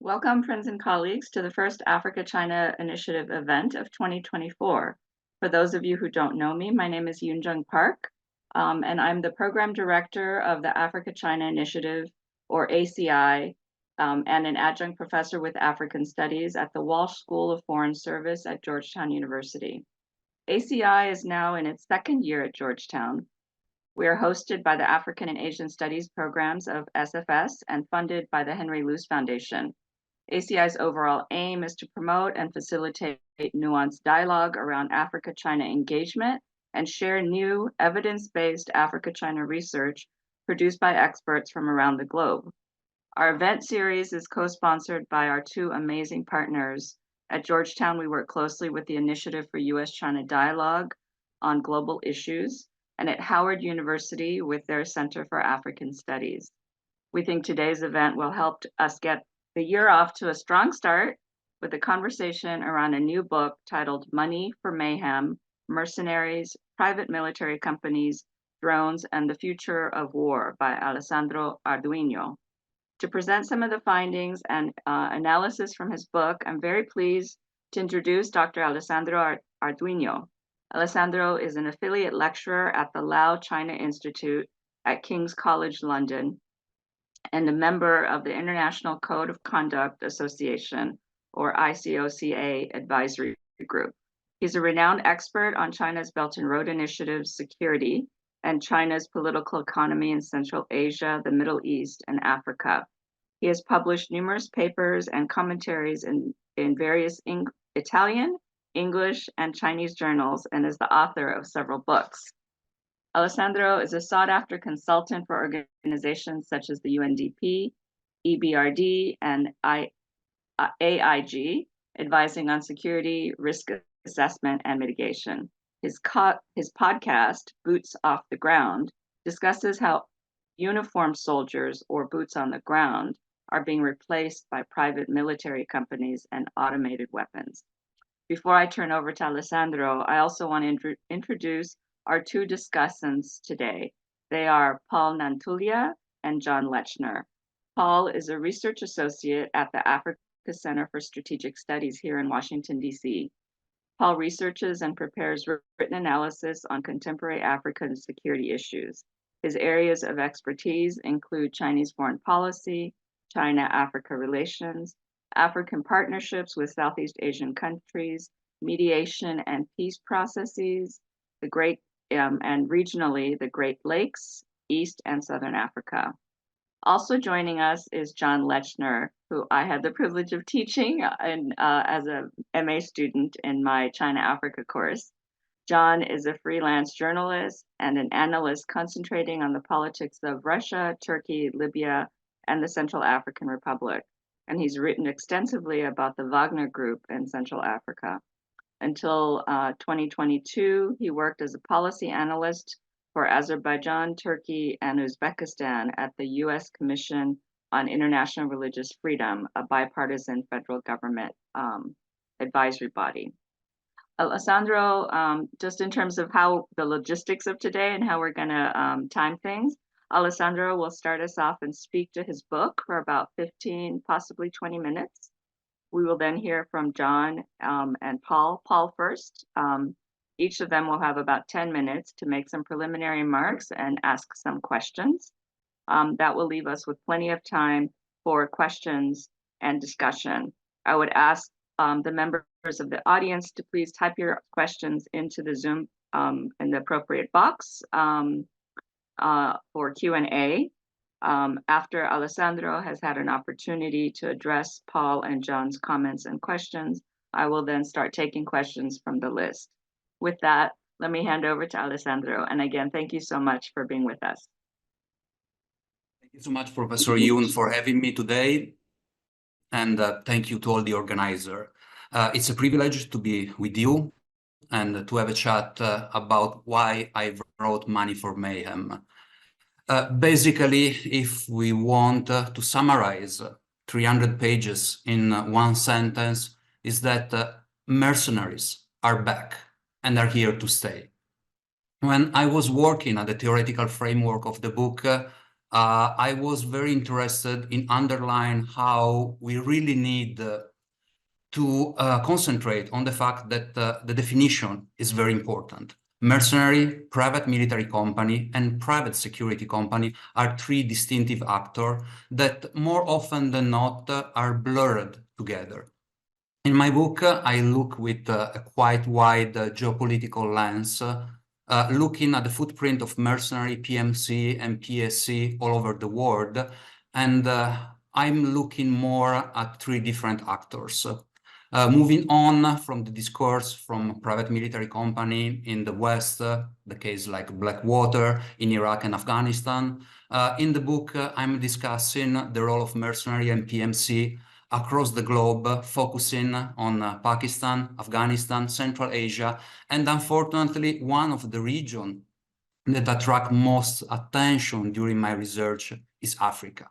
Welcome, friends and colleagues, to the first Africa-China Initiative event of 2024. For those of you who don't know me, my name is Yoonjung Park, and I'm the Program Director of the Africa-China Initiative, or ACI, and an adjunct professor with African Studies at the Walsh School of Foreign Service at Georgetown University. ACI is now in its second year at Georgetown. We are hosted by the African and Asian Studies programs of SFS and funded by the Henry Luce Foundation. ACI's overall aim is to promote and facilitate nuanced dialogue around Africa-China engagement and share new evidence-based Africa-China research produced by experts from around the globe. Our event series is co-sponsored by our two amazing partners. At Georgetown, we work closely with the Initiative for U.S.-China Dialogue on Global Issues, and at Howard University with their Center for African Studies. We think today's event will help us get the year off to a strong start with a conversation around a new book titled Money for Mayhem, Mercenaries, Private Military Companies, Drones, and the Future of War by Alessandro Arduino. To present some of the findings and analysis from his book, I'm very pleased to introduce Dr. Alessandro Arduino. Alessandro is an affiliate lecturer at the Lao China Institute at King's College London and a member of the International Code of Conduct Association, or ICOCA Advisory Group. He's a renowned expert on China's Belt and Road Initiative security and China's political economy in Central Asia, the Middle East, and Africa. He has published numerous papers and commentaries in various Italian, English, and Chinese journals, and is the author of several books. Alessandro is a sought-after consultant for organizations such as the UNDP, EBRD, and AIG, advising on security, risk assessment, and mitigation. His podcast, Boots Off the Ground, discusses how uniformed soldiers, or boots on the ground, are being replaced by private military companies and automated weapons. Before I turn over to Alessandro, I also want to introduce our two discussants today. They are Paul Nantulia and John Lechner. Paul is a research associate at the Africa Center for Strategic Studies here in Washington, D.C. Paul researches and prepares written analysis on contemporary African security issues. His areas of expertise include Chinese foreign policy, China-Africa relations, African partnerships with Southeast Asian countries, mediation and peace processes, and regionally, the Great Lakes, East and Southern Africa. Also joining us is John Lechner, who I had the privilege of teaching as a MA student in my China-Africa course. John is a freelance journalist and an analyst concentrating on the politics of Russia, Turkey, Libya, and the Central African Republic. And he's written extensively about the Wagner Group in Central Africa. Until 2022, he worked as a policy analyst for Azerbaijan, Turkey, and Uzbekistan at the U.S. Commission on International Religious Freedom, a bipartisan federal government advisory body. Alessandro, just in terms of how the logistics of today and how we're going to time things, Alessandro will start us off and speak to his book for about 15, possibly 20 minutes. We will then hear from John and Paul. Paul first. Each of them will have about 10 minutes to make some preliminary remarks and ask some questions. That will leave us with plenty of time for questions and discussion. I would ask the members of the audience to please type your questions into the Zoom in the appropriate box for Q&A. After Alessandro has had an opportunity to address Paul and John's comments and questions, I will then start taking questions from the list. With that, let me hand over to Alessandro. And again, thank you so much for being with us. Thank you so much, Professor Yoon, for having me today. And thank you to all the organizers. It's a privilege to be with you and to have a chat about why I wrote Money for Mayhem. Basically, if we want to summarize 300 pages in one sentence, is that mercenaries are back and are here to stay. When I was working on the theoretical framework of the book, I was very interested in underlying how we really need to concentrate on the fact that the definition is very important. Mercenary, private military company, and private security company are three distinctive actors that more often than not are blurred together. In my book, I look with a quite wide geopolitical lens, looking at the footprint of mercenary, PMC, and PSC all over the world, and I'm looking more at three different actors. Moving on from the discourse from private military company in the West, the case like Blackwater in Iraq and Afghanistan. In the book, I'm discussing the role of mercenary and PMC across the globe, focusing on Pakistan, Afghanistan, Central Asia, and unfortunately, one of the regions that attract most attention during my research is Africa.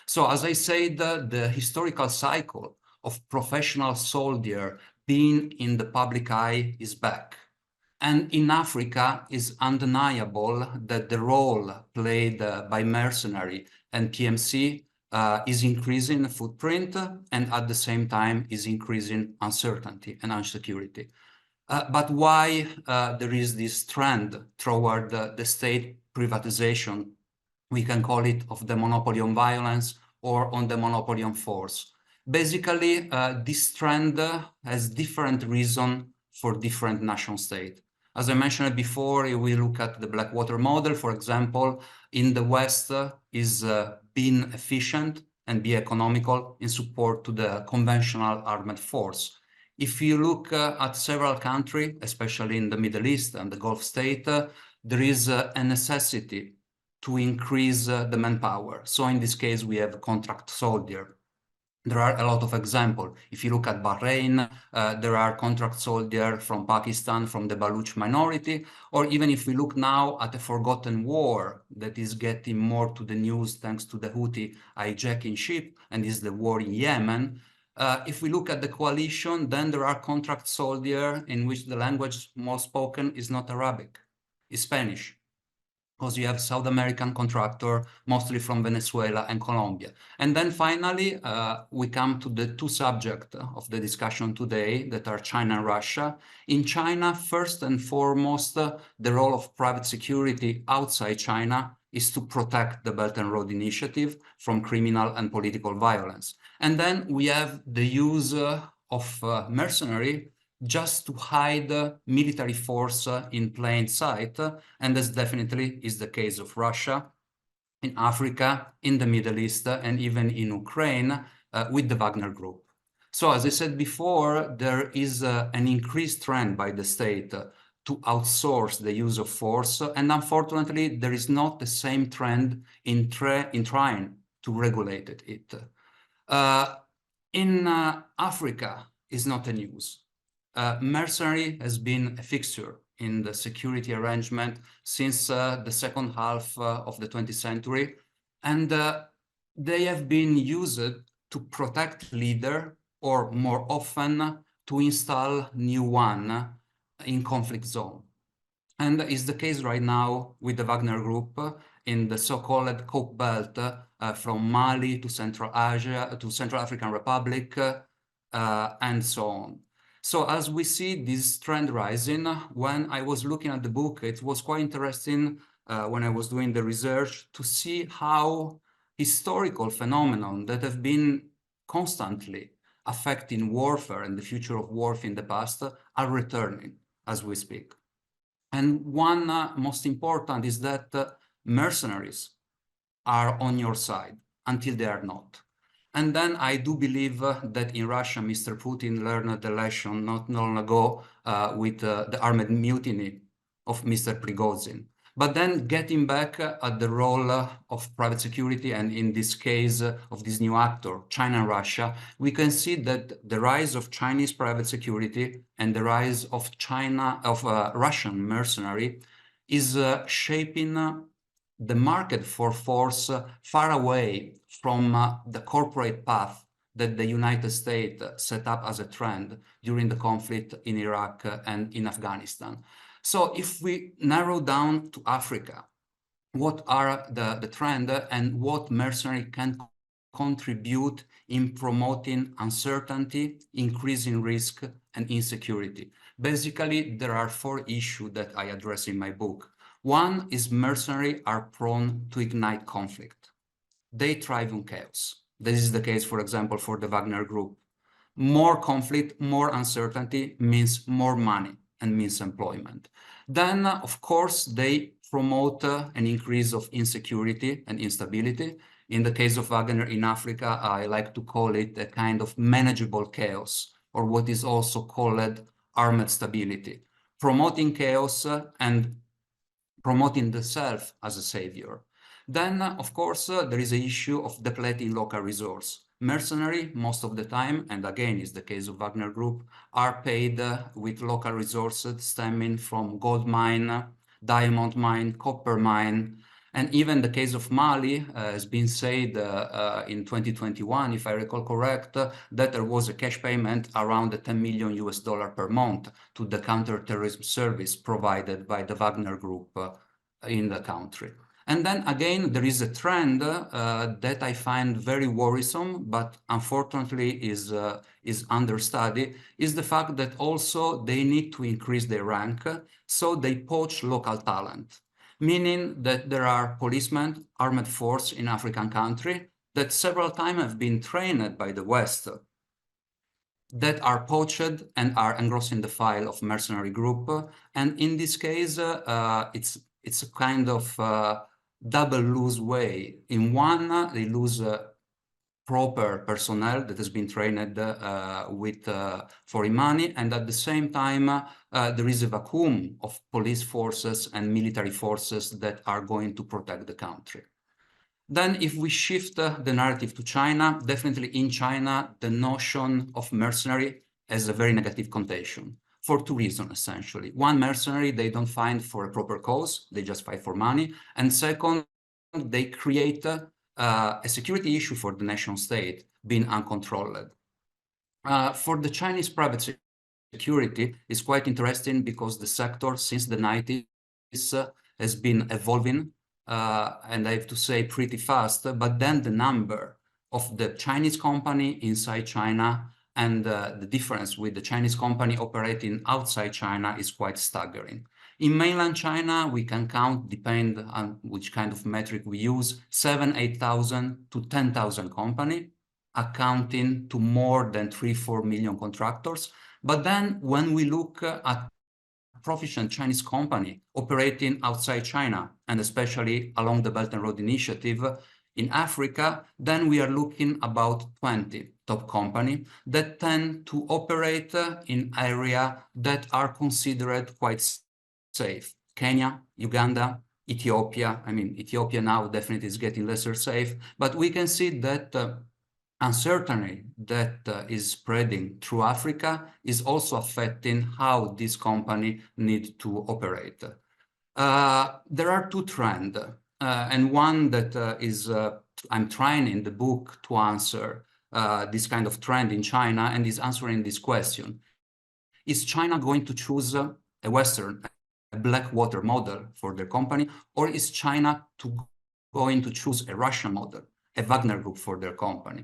So as I said, the historical cycle of professional soldier being in the public eye is back. And in Africa, it's undeniable that the role played by mercenary and PMC is increasing footprint and at the same time is increasing uncertainty and insecurity. But why there is this trend toward the state privatization, we can call it, of the monopoly on violence or on the monopoly on force? Basically, this trend has different reasons for different nation states. As I mentioned before, if we look at the Blackwater model, for example, in the West is being efficient and be economical in support to the conventional armed force. If you look at several countries, especially in the Middle East and the Gulf state, there is a necessity to increase the manpower. So in this case, we have contract soldier. There are a lot of examples. If you look at Bahrain, there are contract soldiers from Pakistan, from the Baluch minority, or even if we look now at a forgotten war that is getting more to the news thanks to the Houthi hijacking ship, and is the war in Yemen. If we look at the coalition, then there are contract soldiers in which the language most spoken is not Arabic, it's Spanish, because you have South American contractor, mostly from Venezuela and Colombia. And then finally, we come to the two subjects of the discussion today that are China and Russia. In China, first and foremost, the role of private security outside China is to protect the Belt and Road Initiative from criminal and political violence. And then we have the use of mercenary just to hide military force in plain sight, and this definitely is the case of Russia, in Africa, in the Middle East, and even in Ukraine with the Wagner Group. So as I said before, there is an increased trend by the state to outsource the use of force, and unfortunately, there is not the same trend in trying to regulate it. In Africa is not a news. Mercenary has been a fixture in the security arrangement since the second half of the 20th century, and they have been used to protect leader, or more often to install new one in conflict zone. And it's the case right now with the Wagner Group in the so-called Coke Belt from Mali to Central Asia, to Central African Republic, and so on. So as we see this trend rising, when I was looking at the book, it was quite interesting when I was doing the research to see how historical phenomena that have been constantly affecting warfare and the future of warfare in the past are returning as we speak. And one most important is that mercenaries are on your side until they are not. And then I do believe that in Russia, Mr. Putin learned the lesson not long ago with the armed mutiny of Mr. Prigozhin. But then getting back at the role of private security, and in this case of this new actor, China and Russia, we can see that the rise of Chinese private security and the rise of Russian mercenary is shaping the market for force far away from the corporate path that the United States set up as a trend during the conflict in Iraq and in Afghanistan. So if we narrow down to Africa, what are the trend and what mercenary can contribute in promoting uncertainty, increasing risk, and insecurity. Basically, there are 4 issues that I address in my book. One is mercenaries are prone to ignite conflict. They thrive on chaos. This is the case, for example, for the Wagner Group. More conflict, more uncertainty means more money and means employment. Then, of course, they promote an increase of insecurity and instability. In the case of Wagner in Africa, I like to call it a kind of manageable chaos, or what is also called armed stability, promoting chaos and promoting the self as a savior. Then, of course, there is an issue of depleting local resource. Mercenary, most of the time, and again, is the case of Wagner Group, are paid with local resources stemming from gold mine, diamond mine, copper mine, and even the case of Mali has been said in 2021, if I recall correct, that there was a cash payment around the 10 million US dollar per month to the counterterrorism service provided by the Wagner Group in the country. And then again, there is a trend that I find very worrisome, but unfortunately is understudied, is the fact that also they need to increase their rank, so they poach local talent, meaning that there are policemen, armed force in African country that several times have been trained by the West that are poached and are engrossing the file of mercenary group. And in this case, it's a kind of double lose way. In one, they lose proper personnel that has been trained with foreign money, and at the same time, there is a vacuum of police forces and military forces that are going to protect the country. Then if we shift the narrative to China, definitely in China, the notion of mercenary has a very negative connotation for 2 reasons, essentially. One, mercenary, they don't find for a proper cause, they just fight for money. And second, they create a security issue for the nation state being uncontrolled. For the Chinese private security, is quite interesting because the sector since the 90s has been evolving, and I have to say pretty fast, but then the number of the Chinese company inside China and the difference with the Chinese company operating outside China is quite staggering. In mainland China, we can count, depend on which kind of metric we use, 7,000, 8,000 to 10,000 company, accounting to more than 3-4 million contractors. But then when we look at proficient Chinese company operating outside China, and especially along the Belt and Road Initiative in Africa, then we are looking about 20 top company that tend to operate in areas that are considered quite safe. Kenya, Uganda, Ethiopia. I mean, Ethiopia now definitely is getting lesser safe, but we can see that uncertainty that is spreading through Africa is also affecting how this company need to operate. There are 2 trends, and one that I'm trying in the book to answer this kind of trend in China, and is answering this question. Is China going to choose a Western, a Blackwater model for their company, or is China going to choose a Russian model, a Wagner Group for their company?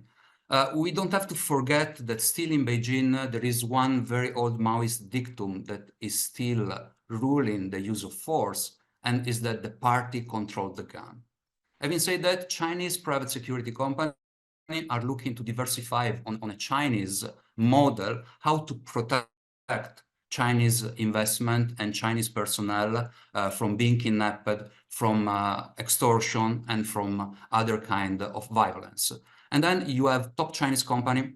We don't have to forget that still in Beijing, there is one very old Maoist dictum that is still ruling the use of force, and is that the party controls the gun. Having said that, Chinese private security companies are looking to diversify on a Chinese model, how to protect Chinese investment and Chinese personnel from being kidnapped, from extortion, and from other kind of violence. And then you have top Chinese company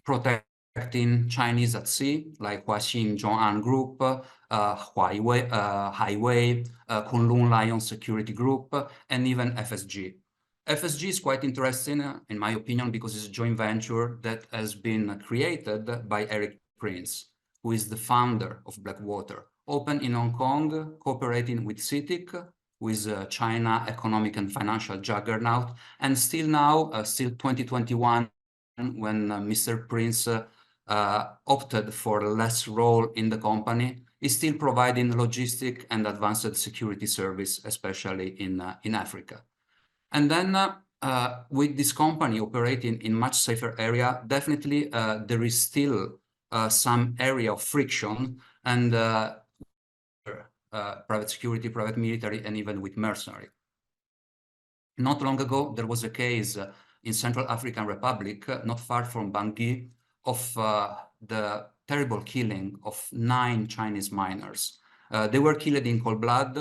protecting Chinese at sea, like Huaxin Zhong'an Group, Huawei, Highway, Kunlun Lion Security Group, and even FSG. FSG is quite interesting, in my opinion, because it's a joint venture that has been created by Eric Prince, who is the founder of Blackwater, open in Hong Kong, cooperating with CITIC, who is a China economic and financial juggernaut, and still now, still 2021, when Mr. Prince opted for less role in the company, is still providing logistic and advanced security service, especially in Africa. And then with this company operating in much safer area, definitely there is still some area of friction and private security, private military, and even with mercenary. Not long ago, there was a case in Central African Republic, not far from Bangui, of the terrible killing of 9 Chinese miners. They were killed in cold blood.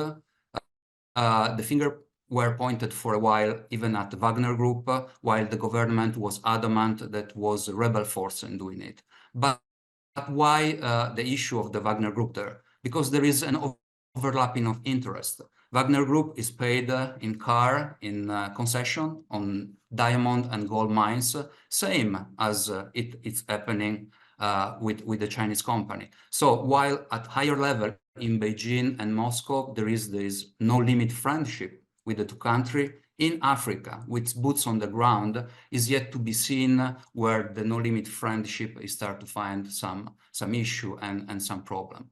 The finger were pointed for a while, even at the Wagner Group, while the government was adamant that was a rebel force in doing it. But why the issue of the Wagner Group there? Because there is an overlapping of interest. Wagner Group is paid in car, in concession, on diamond and gold mines, same as it's happening with the Chinese company. So while at higher level in Beijing and Moscow, there is this no-limit friendship with the two countries, in Africa, with boots on the ground, is yet to be seen where the no-limit friendship is start to find some issue and some problem.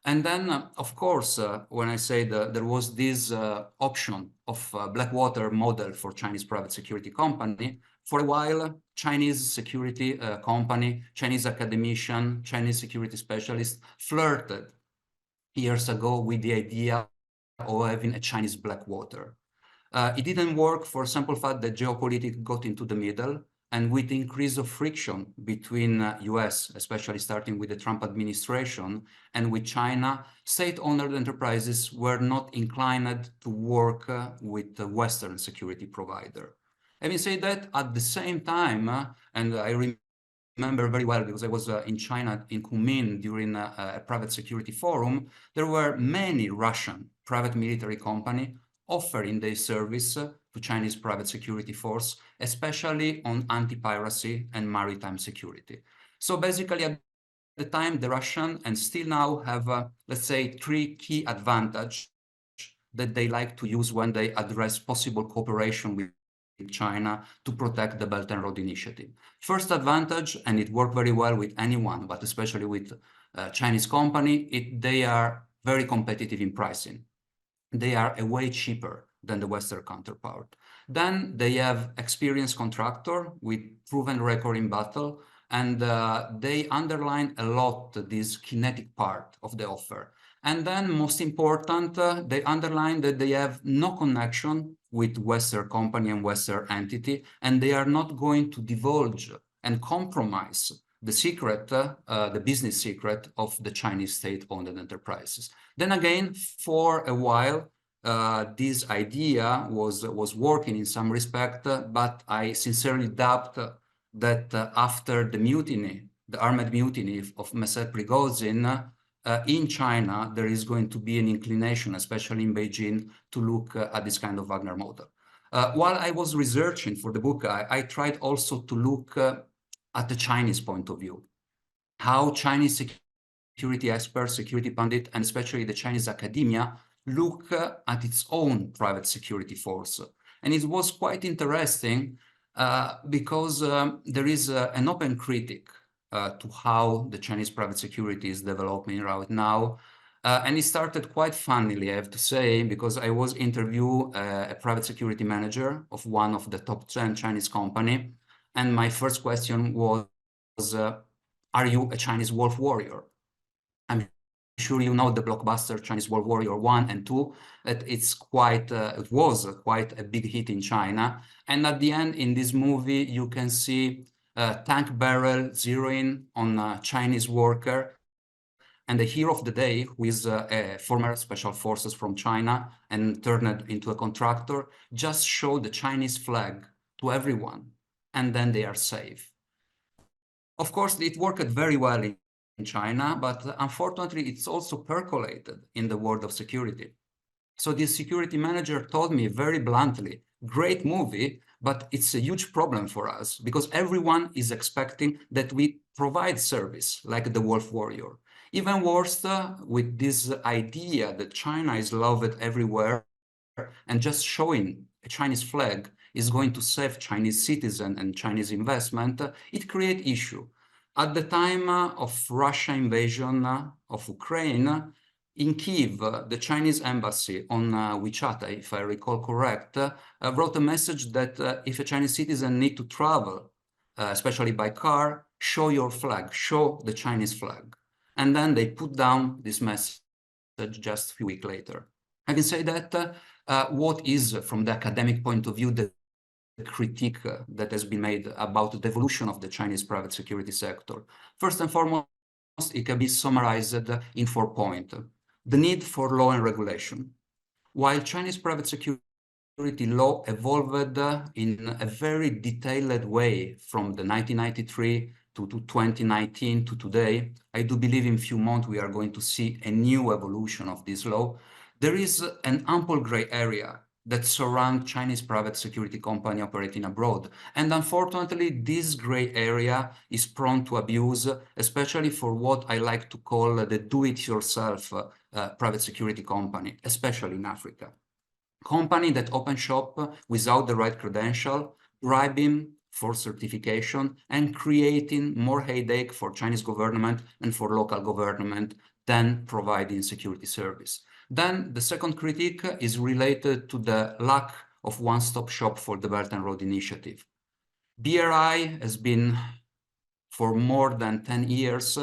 And then, of course, when I say that there was this option of Blackwater model for Chinese private security company, for a while, Chinese security company, Chinese academician, Chinese security specialists flirted years ago with the idea of having a Chinese Blackwater. It didn't work for simple fact that geopolitics got into the middle, and with the increase of friction between US, especially starting with the Trump administration, and with China, state-owned enterprises were not inclined to work with the Western security provider. Having said that, at the same time, and I remember very well because I was in China, in Kunming, during a private security forum, there were many Russian private military companies offering their service to Chinese private security force, especially on anti-piracy and maritime security. So basically, at the time, the Russian and still now have, let's say, 3 key advantages that they like to use when they address possible cooperation with China to protect the Belt and Road Initiative. First advantage, and it worked very well with anyone, but especially with Chinese company, they are very competitive in pricing. They are a way cheaper than the Western counterpart. Then they have experienced contractor with proven record in battle, and they underline a lot this kinetic part of the offer. And then most important, they underline that they have no connection with Western company and Western entity, and they are not going to divulge and compromise the secret, the business secret of the Chinese state-owned enterprises. Then again, for a while, this idea was working in some respect, but I sincerely doubt that after the mutiny, the armed mutiny of Mr. Prigozhin, in China, there is going to be an inclination, especially in Beijing, to look at this kind of Wagner model. While I was researching for the book, I tried also to look at the Chinese point of view, how Chinese security experts, security pundit, and especially the Chinese academia look at its own private security force. And it was quite interesting because there is an open critic to how the Chinese private security is developing right now. And it started quite funnily, I have to say, because I was interviewing a private security manager of one of the top 10 Chinese company. And my first question was, are you a Chinese wolf warrior? I'm sure you know the blockbuster Chinese Wolf Warrior 1 and 2. It was quite a big hit in China. And at the end, in this movie, you can see a tank barrel zeroing on a Chinese worker. And the hero of the day, who is a former special forces from China and turned into a contractor, just showed the Chinese flag to everyone, and then they are safe. Of course, it worked very well in China, but unfortunately, it's also percolated in the world of security. So this security manager told me very bluntly, great movie, but it's a huge problem for us because everyone is expecting that we provide service like the Wolf Warrior. Even worse, with this idea that China is loved everywhere and just showing a Chinese flag is going to save Chinese citizen and Chinese investment, it creates issue. At the time of Russia invasion of Ukraine, in Kyiv, the Chinese embassy on WeChat, if I recall correct, wrote a message that if a Chinese citizen need to travel, especially by car, show your flag, show the Chinese flag. And then they put down this message just a few weeks later. I can say that what is, from the academic point of view, the critique that has been made about the evolution of the Chinese private security sector. First and foremost, it can be summarized in 4 points. The need for law and regulation. While Chinese private security law evolved in a very detailed way from the 1993 to 2019 to today, I do believe in a few months we are going to see a new evolution of this law. There is an ample gray area that surround Chinese private security company operating abroad. And unfortunately, this gray area is prone to abuse, especially for what I like to call the do-it-yourself private security company, especially in Africa. Company that open shop without the right credential, bribing for certification, and creating more headache for Chinese government and for local government than providing security service. Then the second critique is related to the lack of one-stop shop for the Belt and Road Initiative. BRI has been for more than 10 years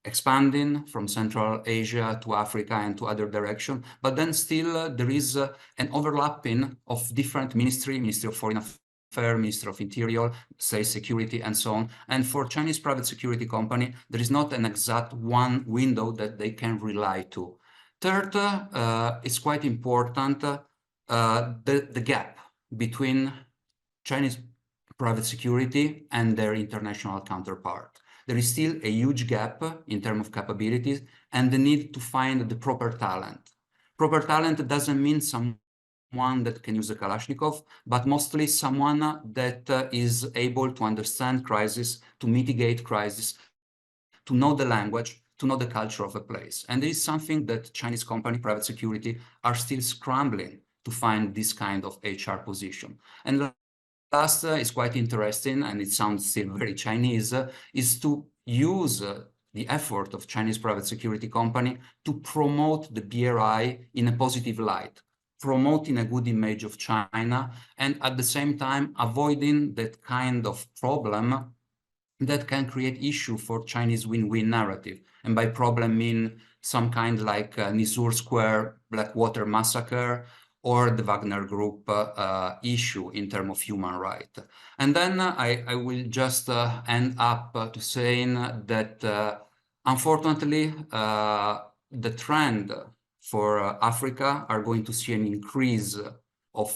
expanding from Central Asia to Africa and to other directions, but then still there is an overlapping of different Ministry of Foreign Affairs, Ministry of Interior, State Security, and so on. And for Chinese private security company, there is not an exact one window that they can rely to. Third, it's quite important, the gap between Chinese private security and their international counterpart. There is still a huge gap in terms of capabilities and the need to find the proper talent. Proper talent doesn't mean someone that can use a Kalashnikov, but mostly someone that is able to understand crisis, to mitigate crisis, to know the language, to know the culture of a place. And this is something that Chinese company, private security, are still scrambling to find this kind of HR position. And last is quite interesting, and it sounds still very Chinese, is to use the effort of Chinese private security company to promote the BRI in a positive light, promoting a good image of China, and at the same time avoiding that kind of problem that can create issue for Chinese win-win narrative. And by problem mean some kind like Nisour Square Blackwater massacre, or the Wagner Group issue in terms of human rights. And then I will just end up to saying that unfortunately the trend for Africa are going to see an increase of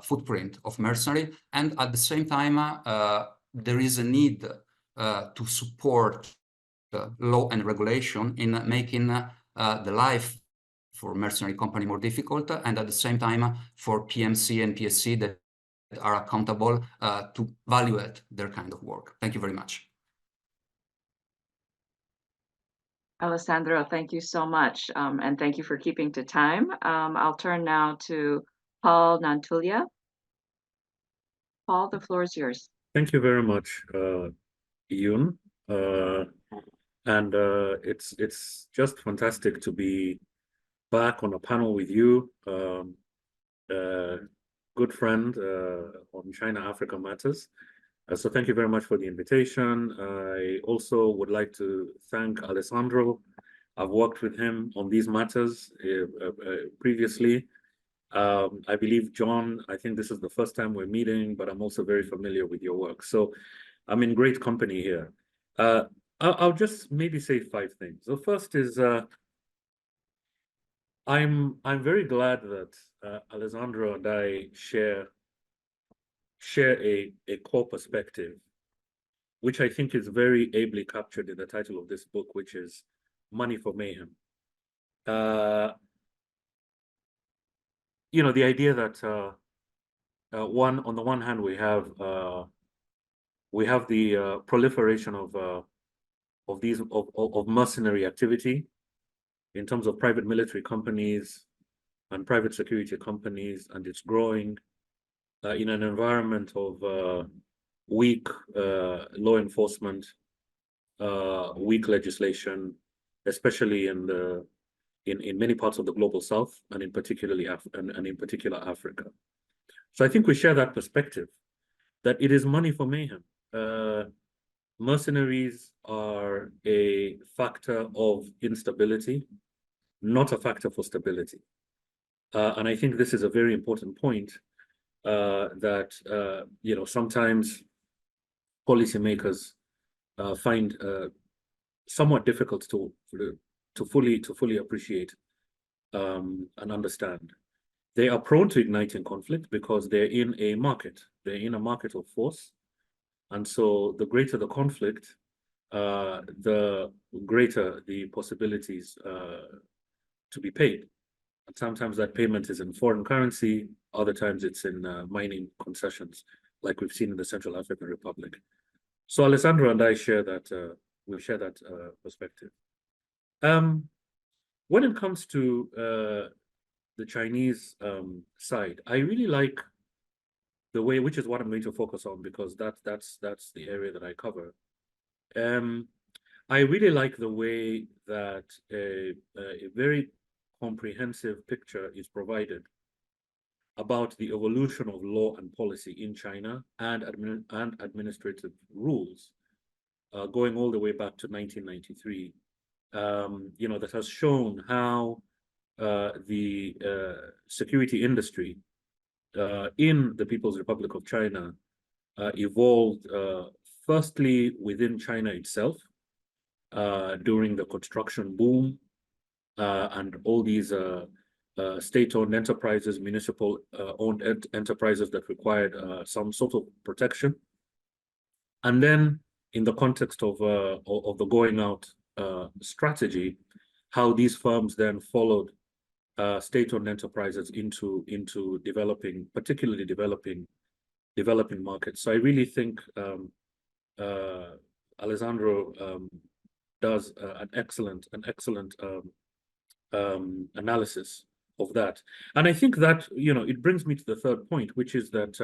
footprint of mercenary, and at the same time there is a need to support law and regulation in making the life for mercenary company more difficult, and at the same time for PMC and PSC that are accountable to evaluate their kind of work. Thank you very much. Alessandro, thank you so much, and thank you for keeping to time. I'll turn now to Paul Nantulia. Paul, the floor is yours. Thank you very much, Yun. And it's just fantastic to be back on a panel with you, good friend on China-Africa matters. So thank you very much for the invitation. I also would like to thank Alessandro. I've worked with him on these matters previously. I believe, John, I think this is the first time we're meeting, but I'm also very familiar with your work. So I'm in great company here. I'll just maybe say 5 things. The first is I'm very glad that Alessandro and I share a core perspective, which I think is very ably captured in the title of this book, which is Money for Mayhem. You know, the idea that on the one hand we have the proliferation of mercenary activity in terms of private military companies and private security companies, and it's growing in an environment of weak law enforcement, weak legislation, especially in many parts of the global South, and in particular Africa. So I think we share that perspective, that it is money for mayhem. Mercenaries are a factor of instability, not a factor for stability. And I think this is a very important point that sometimes policymakers find somewhat difficult to fully appreciate and understand. They are prone to igniting conflict because they're in a market. They're in a market of force. And so the greater the conflict, the greater the possibilities to be paid. And sometimes that payment is in foreign currency, other times it's in mining concessions, like we've seen in the Central African Republic. So Alessandro and I share that, we share that perspective. When it comes to the Chinese side, I really like the way, which is what I'm going to focus on because that's the area that I cover. I really like the way that a very comprehensive picture is provided about the evolution of law and policy in China and administrative rules going all the way back to 1993. That has shown how the security industry in the People's Republic of China evolved firstly within China itself during the construction boom and all these state-owned enterprises, municipal-owned enterprises that required some sort of protection. And then in the context of the going out strategy, how these firms then followed state-owned enterprises into developing, particularly developing markets. So I really think Alessandro does an excellent analysis of that. And I think that, it brings me to the third point, which is that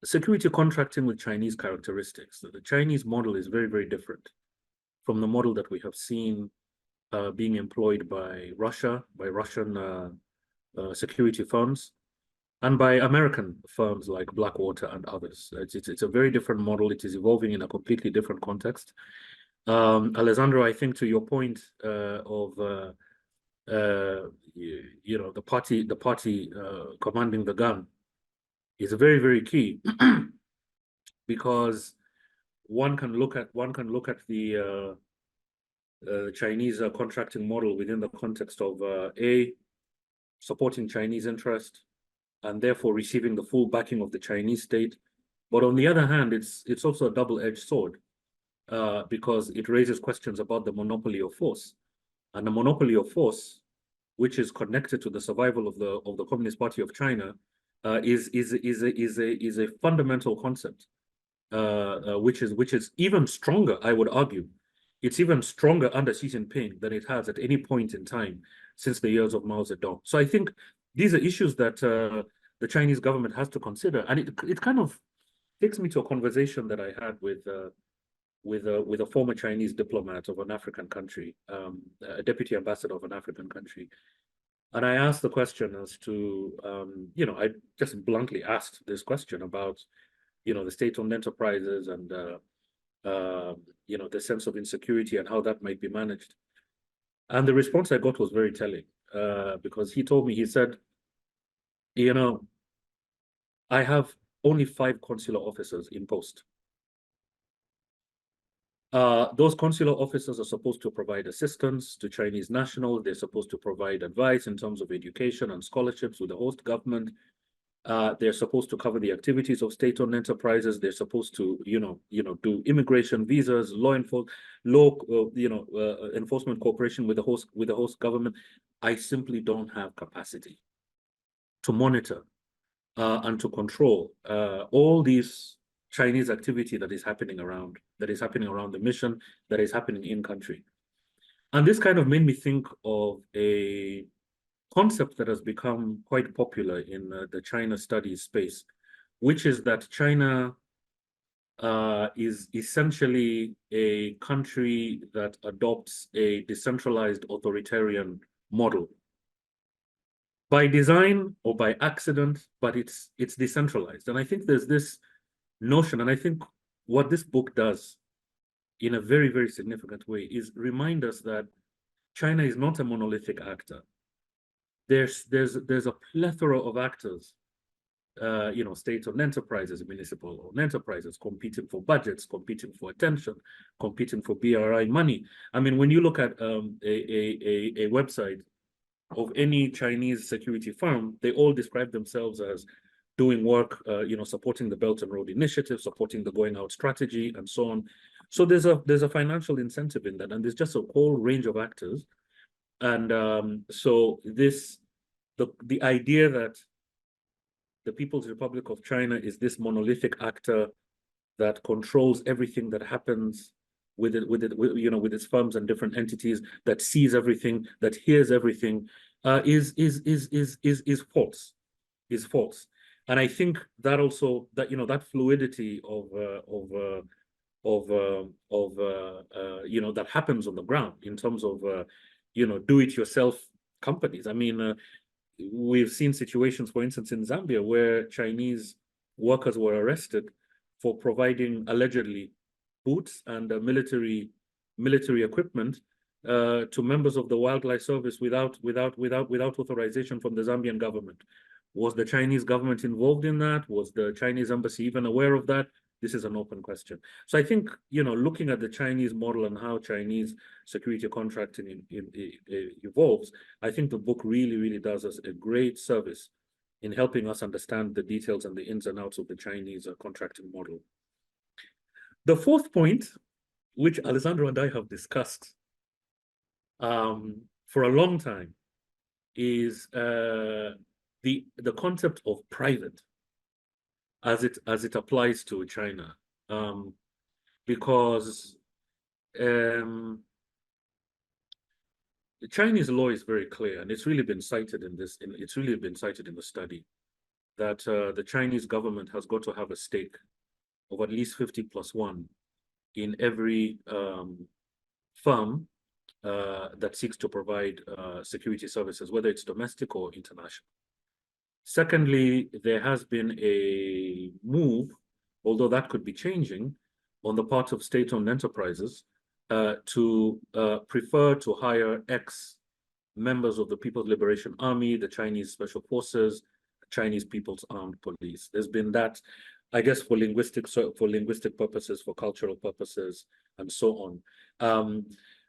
security contracting with Chinese characteristics. The Chinese model is very, very different from the model that we have seen being employed by Russia, by Russian security firms, and by American firms like Blackwater and others. It's a very different model. It is evolving in a completely different context. Alessandro, I think to your point of the party commanding the gun is very, very key because one can look at the Chinese contracting model within the context of supporting Chinese interest and therefore receiving the full backing of the Chinese state. But on the other hand, it's also a double-edged sword because it raises questions about the monopoly of force. And the monopoly of force, which is connected to the survival of the Communist Party of China, is a fundamental concept, which is even stronger, I would argue. It's even stronger under Xi Jinping than it has at any point in time since the years of Mao Zedong. So I think these are issues that the Chinese government has to consider, and it kind of takes me to a conversation that I had with a former Chinese diplomat of an African country, a deputy ambassador of an African country. And I asked the question as to, I just bluntly asked this question about, the state-owned enterprises and, the sense of insecurity and how that might be managed. And the response I got was very telling because he told me, he said, I have only 5 consular officers in post. Those consular officers are supposed to provide assistance to Chinese nationals. They're supposed to provide advice in terms of education and scholarships with the host government. They're supposed to cover the activities of state-owned enterprises. They're supposed to, do immigration, visas, enforcement cooperation with the host government. I simply don't have capacity to monitor and to control all these Chinese activity that is happening around the mission, that is happening in country. And this kind of made me think of a concept that has become quite popular in the China studies space, which is that China is essentially a country that adopts a decentralized authoritarian model by design or by accident, but it's decentralized. And I think there's this notion, and I think what this book does in a very, very significant way is remind us that China is not a monolithic actor. There's a plethora of actors, state-owned enterprises, municipal-owned enterprises, competing for budgets, competing for attention, competing for BRI money. I mean, when you look at a website of any Chinese security firm, they all describe themselves as doing work, supporting the Belt and Road Initiative, supporting the Going Out strategy, and so on. So there's a financial incentive in that, and there's just a whole range of actors. And so the idea that the People's Republic of China is this monolithic actor that controls everything that happens with its firms and different entities, that sees everything, that hears everything, is false. Is false. And I think that also that fluidity that happens on the ground in terms of do-it-yourself companies. I mean, we've seen situations, for instance, in Zambia, where Chinese workers were arrested for providing allegedly boots and military equipment to members of the wildlife service without authorization from the Zambian government. Was the Chinese government involved in that? Was the Chinese embassy even aware of that? This is an open question. So I think, looking at the Chinese model and how Chinese security contracting evolves, I think the book really, really does us a great service in helping us understand the details and the ins and outs of the Chinese contracting model. The fourth point, which Alessandro and I have discussed for a long time, is the concept of private as it applies to China, because the Chinese law is very clear, and it's really been cited in the study, that the Chinese government has got to have a stake of at least 50+1 in every firm that seeks to provide security services, whether it's domestic or international. Secondly, there has been a move, although that could be changing, on the part of state-owned enterprises to prefer to hire ex-members of the People's Liberation Army, the Chinese Special Forces, Chinese People's Armed Police. There's been that, I guess, for linguistic purposes, for cultural purposes, and so on.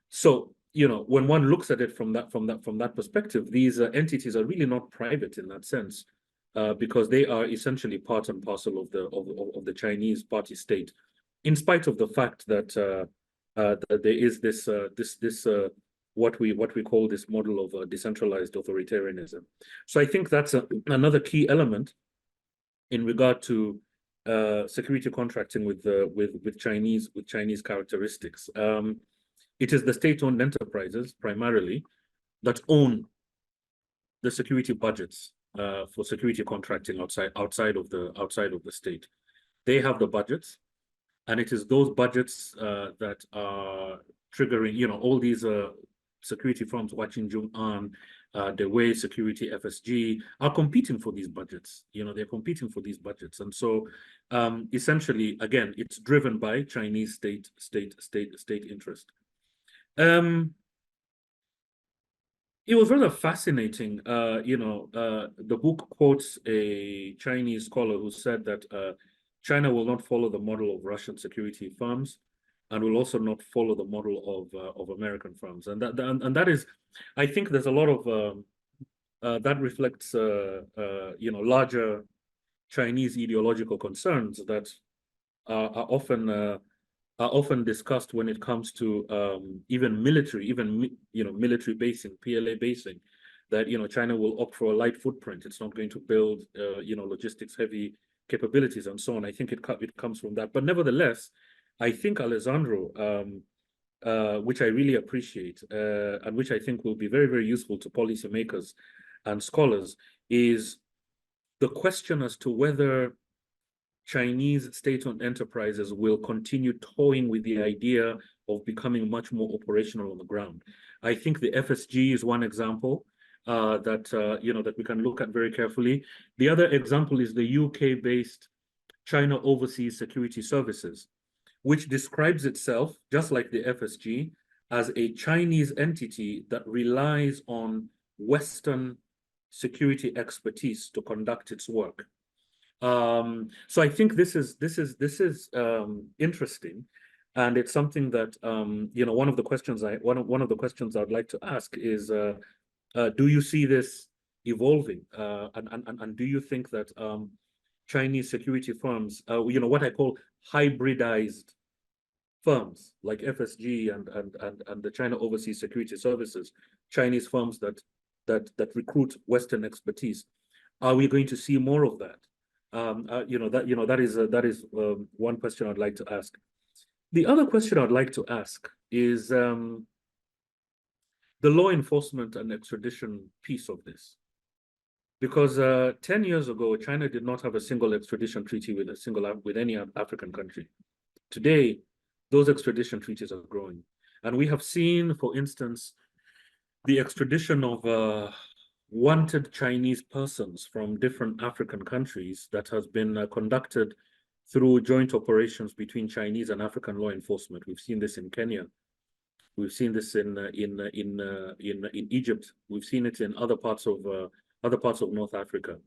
So when one looks at it from that perspective, these entities are really not private in that sense, because they are essentially part and parcel of the Chinese party state, in spite of the fact that there is this what we call this model of decentralized authoritarianism. So I think that's another key element in regard to security contracting with Chinese characteristics. It is the state-owned enterprises primarily that own the security budgets for security contracting outside of the state. They have the budgets, and it is those budgets that are triggering, all these security firms, Watching Jung-an, the way security FSG are competing for these budgets. They're competing for these budgets, and so essentially, again, it's driven by Chinese state interest. It was rather fascinating. The book quotes a Chinese scholar who said that China will not follow the model of Russian security firms, and will also not follow the model of American firms. And that is, I think, there's a lot of that reflects larger Chinese ideological concerns that are often discussed when it comes to even military basing, PLA basing, that China will opt for a light footprint. It's not going to build logistics heavy capabilities and so on. I think it comes from that. But nevertheless, I think Alessandro, which I really appreciate, and which I think will be very, very useful to policymakers and scholars, is the question as to whether Chinese state-owned enterprises will continue toying with the idea of becoming much more operational on the ground. I think the FSG is one example that we can look at very carefully. The other example is the UK-based China Overseas Security Services, which describes itself, just like the FSG, as a Chinese entity that relies on Western security expertise to conduct its work. So I think this is interesting, and it's something that one of the questions I'd like to ask is, do you see this evolving, and do you think that Chinese security firms, what I call hybridized firms like FSG and the China Overseas Security Services, Chinese firms that recruit Western expertise, are we going to see more of that? That is one question I'd like to ask. The other question I'd like to ask is the law enforcement and extradition piece of this. Because 10 years ago, China did not have a single extradition treaty with any African country. Today, those extradition treaties are growing. And we have seen, for instance, the extradition of wanted Chinese persons from different African countries that has been conducted through joint operations between Chinese and African law enforcement. We've seen this in Kenya. We've seen this in Egypt. We've seen it in other parts of North Africa.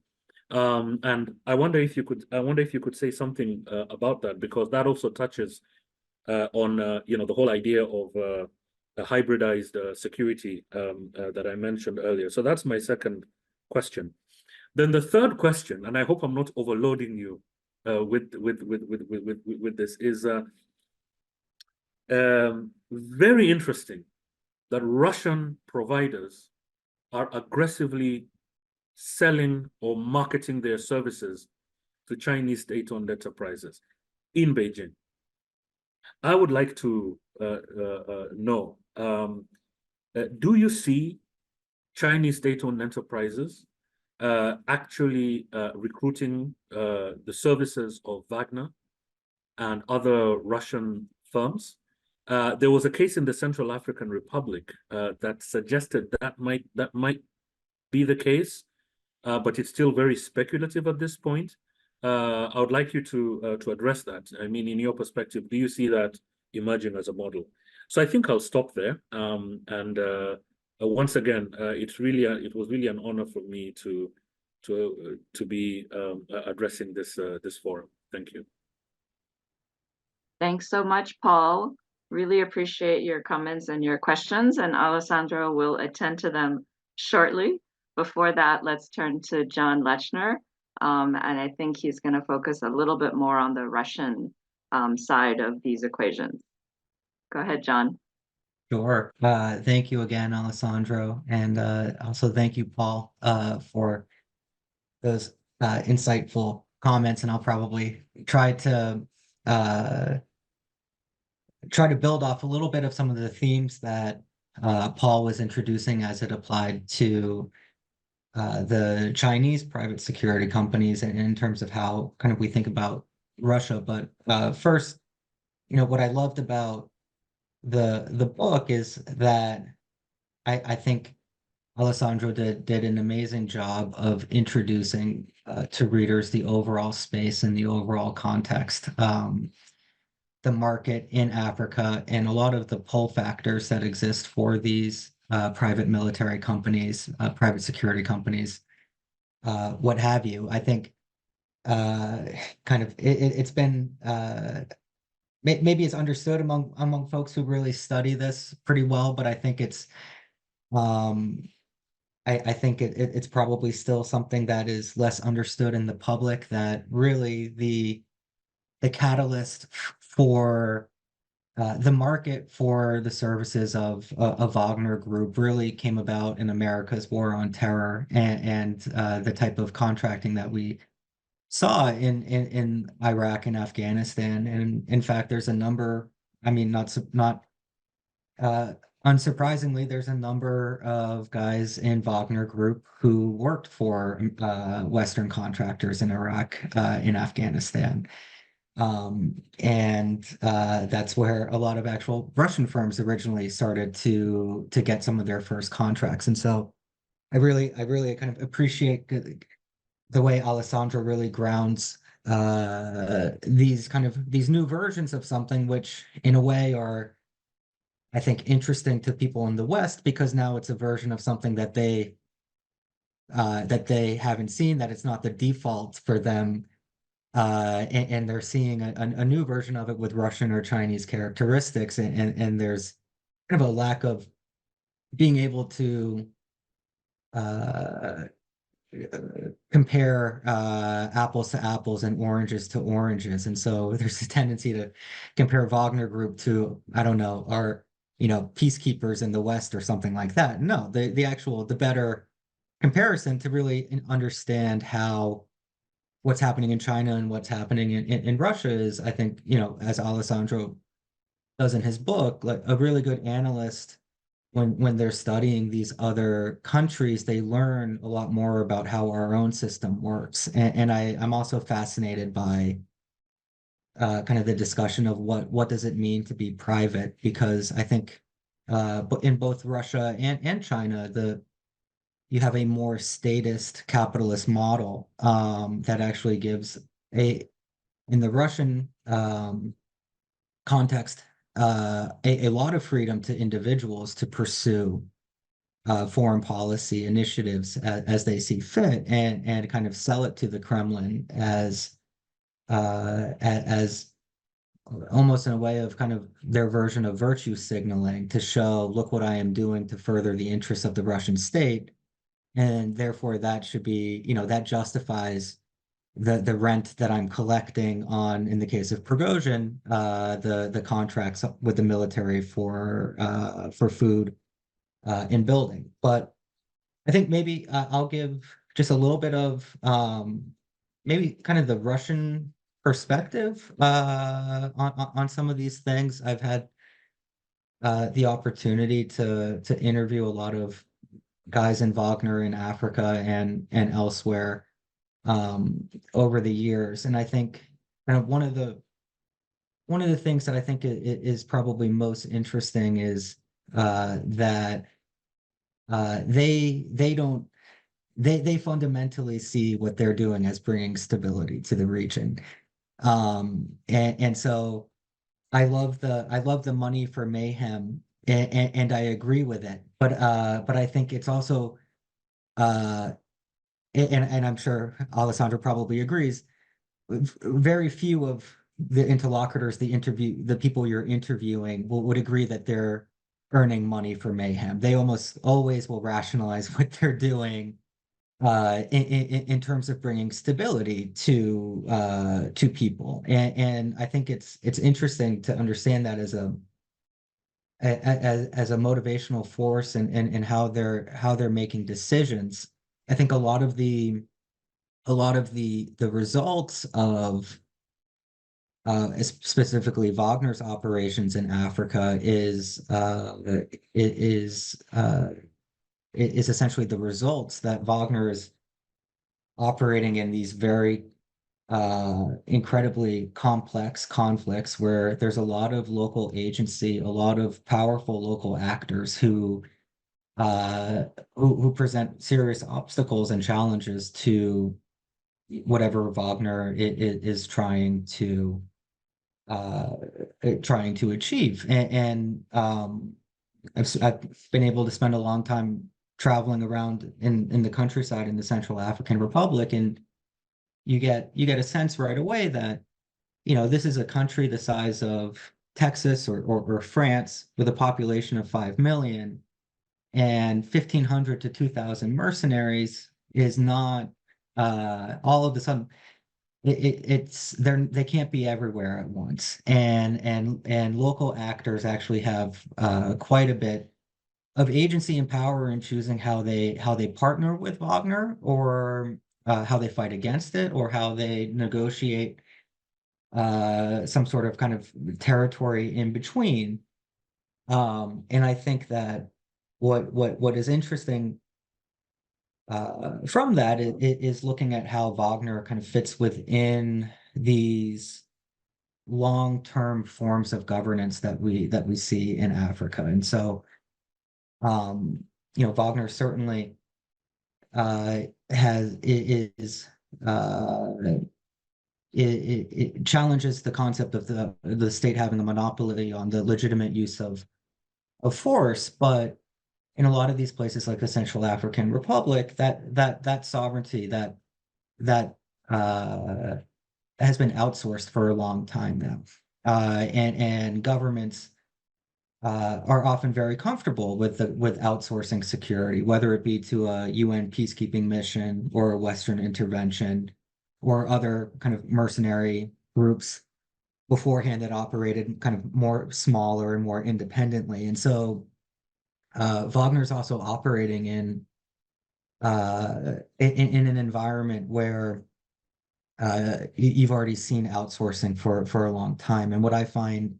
And I wonder if you could say something about that, because that also touches on the whole idea of a hybridized security that I mentioned earlier. So that's my second question. Then the third question, and I hope I'm not overloading you with this, is very interesting that Russian providers are aggressively selling or marketing their services to Chinese state-owned enterprises in Beijing. I would like to know, do you see Chinese state-owned enterprises actually recruiting the services of Wagner and other Russian firms? There was a case in the Central African Republic that suggested that might be the case, but it's still very speculative at this point. I would like you to address that. I mean, in your perspective, do you see that emerging as a model? So I think I'll stop there. Once again, it was really an honor for me to be addressing this forum. Thank you. Thanks so much, Paul. Really appreciate your comments and your questions, and Alessandro will attend to them shortly. Before that, let's turn to John Lechner. And I think he's going to focus a little bit more on the Russian side of these equations. Go ahead, John. Sure. Thank you again, Alessandro. And also thank you, Paul, for those insightful comments. And I'll probably try to build off a little bit of some of the themes that Paul was introducing as it applied to the Chinese private security companies and in terms of how kind of we think about Russia. But first, what I loved about the book is that I think Alessandro did an amazing job of introducing to readers the overall space and the overall context, the market in Africa, and a lot of the pull factors that exist for these private military companies, private security companies, what have you. I think kind of it's been maybe it's understood among folks who really study this pretty well, but I think it's I think it's probably still something that is less understood in the public, that really the catalyst for the market for the services of Wagner Group really came about in America's war on terror and the type of contracting that we saw in Iraq and Afghanistan. And in fact, there's a number, I mean, not unsurprisingly, there's a number of guys in Wagner Group who worked for Western contractors in Iraq, in Afghanistan. And that's where a lot of actual Russian firms originally started to get some of their first contracts. And so I really kind of appreciate the way Alessandro really grounds these new versions of something, which in a way are, I think, interesting to people in the West, because now it's a version of something that they haven't seen, that it's not the default for them, and they're seeing a new version of it with Russian or Chinese characteristics, and there's kind of a lack of being able to uh, compare apples to apples and oranges to oranges. And so there's a tendency to compare Wagner Group to, I don't know, our, peacekeepers in the West or something like that. No, the better comparison to really understand how what's happening in China and what's happening in Russia is, I think, as Alessandro does in his book, like a really good analyst, when they're studying these other countries, they learn a lot more about how our own system works. And I'm also fascinated by kind of the discussion of what does it mean to be private, because I think but in both Russia and China, you have a more statist capitalist model that actually gives in the Russian context a lot of freedom to individuals to pursue foreign policy initiatives as they see fit, and kind of sell it to the Kremlin as almost in a way of kind of their version of virtue signaling, to show, look what I am doing to further the interests of the Russian state. And therefore that should be, that justifies the rent that I'm collecting on, in the case of Prigozhin, the contracts with the military for food in building. But I think maybe I'll give just a little bit of maybe kind of the Russian perspective on some of these things. I've had the opportunity to interview a lot of guys in Wagner in Africa and elsewhere over the years, and I think kind of one of the things that I think is probably most interesting is that they fundamentally see what they're doing as bringing stability to the region, and so I love the money for Mayhem, and I agree with it, but I think it's also and I'm sure Alessandro probably agrees, very few of the interlocutors, the people you're interviewing would agree that they're earning money for Mayhem. They almost always will rationalize what they're doing in terms of bringing stability to people. And I think it's interesting to understand that as a motivational force, and how they're making decisions. I think a lot of the results of specifically Wagner's operations in Africa is essentially the results that Wagner is operating in these very incredibly complex conflicts, where there's a lot of local agency, a lot of powerful local actors who present serious obstacles and challenges to whatever Wagner is trying to achieve. And I've been able to spend a long time traveling around in the countryside in the Central African Republic, and you get a sense right away that, this is a country the size of Texas or France, with a population of 5 million, and 1,500 to 2,000 mercenaries is not all of a sudden they can't be everywhere at once, and local actors actually have quite a bit of agency and power in choosing how they partner with Wagner, or how they fight against it, or how they negotiate some sort of kind of territory in between. And I think that what is interesting from that is looking at how Wagner kind of fits within these long-term forms of governance that we see in Africa. And so, Wagner certainly it challenges the concept of the state having a monopoly on the legitimate use of force, but in a lot of these places like the Central African Republic, that sovereignty that has been outsourced for a long time now. And governments are often very comfortable with outsourcing security, whether it be to a UN peacekeeping mission or a Western intervention or other kind of mercenary groups beforehand that operated kind of more smaller and more independently. And so Wagner's also operating in an environment where you've already seen outsourcing for a long time. And what I find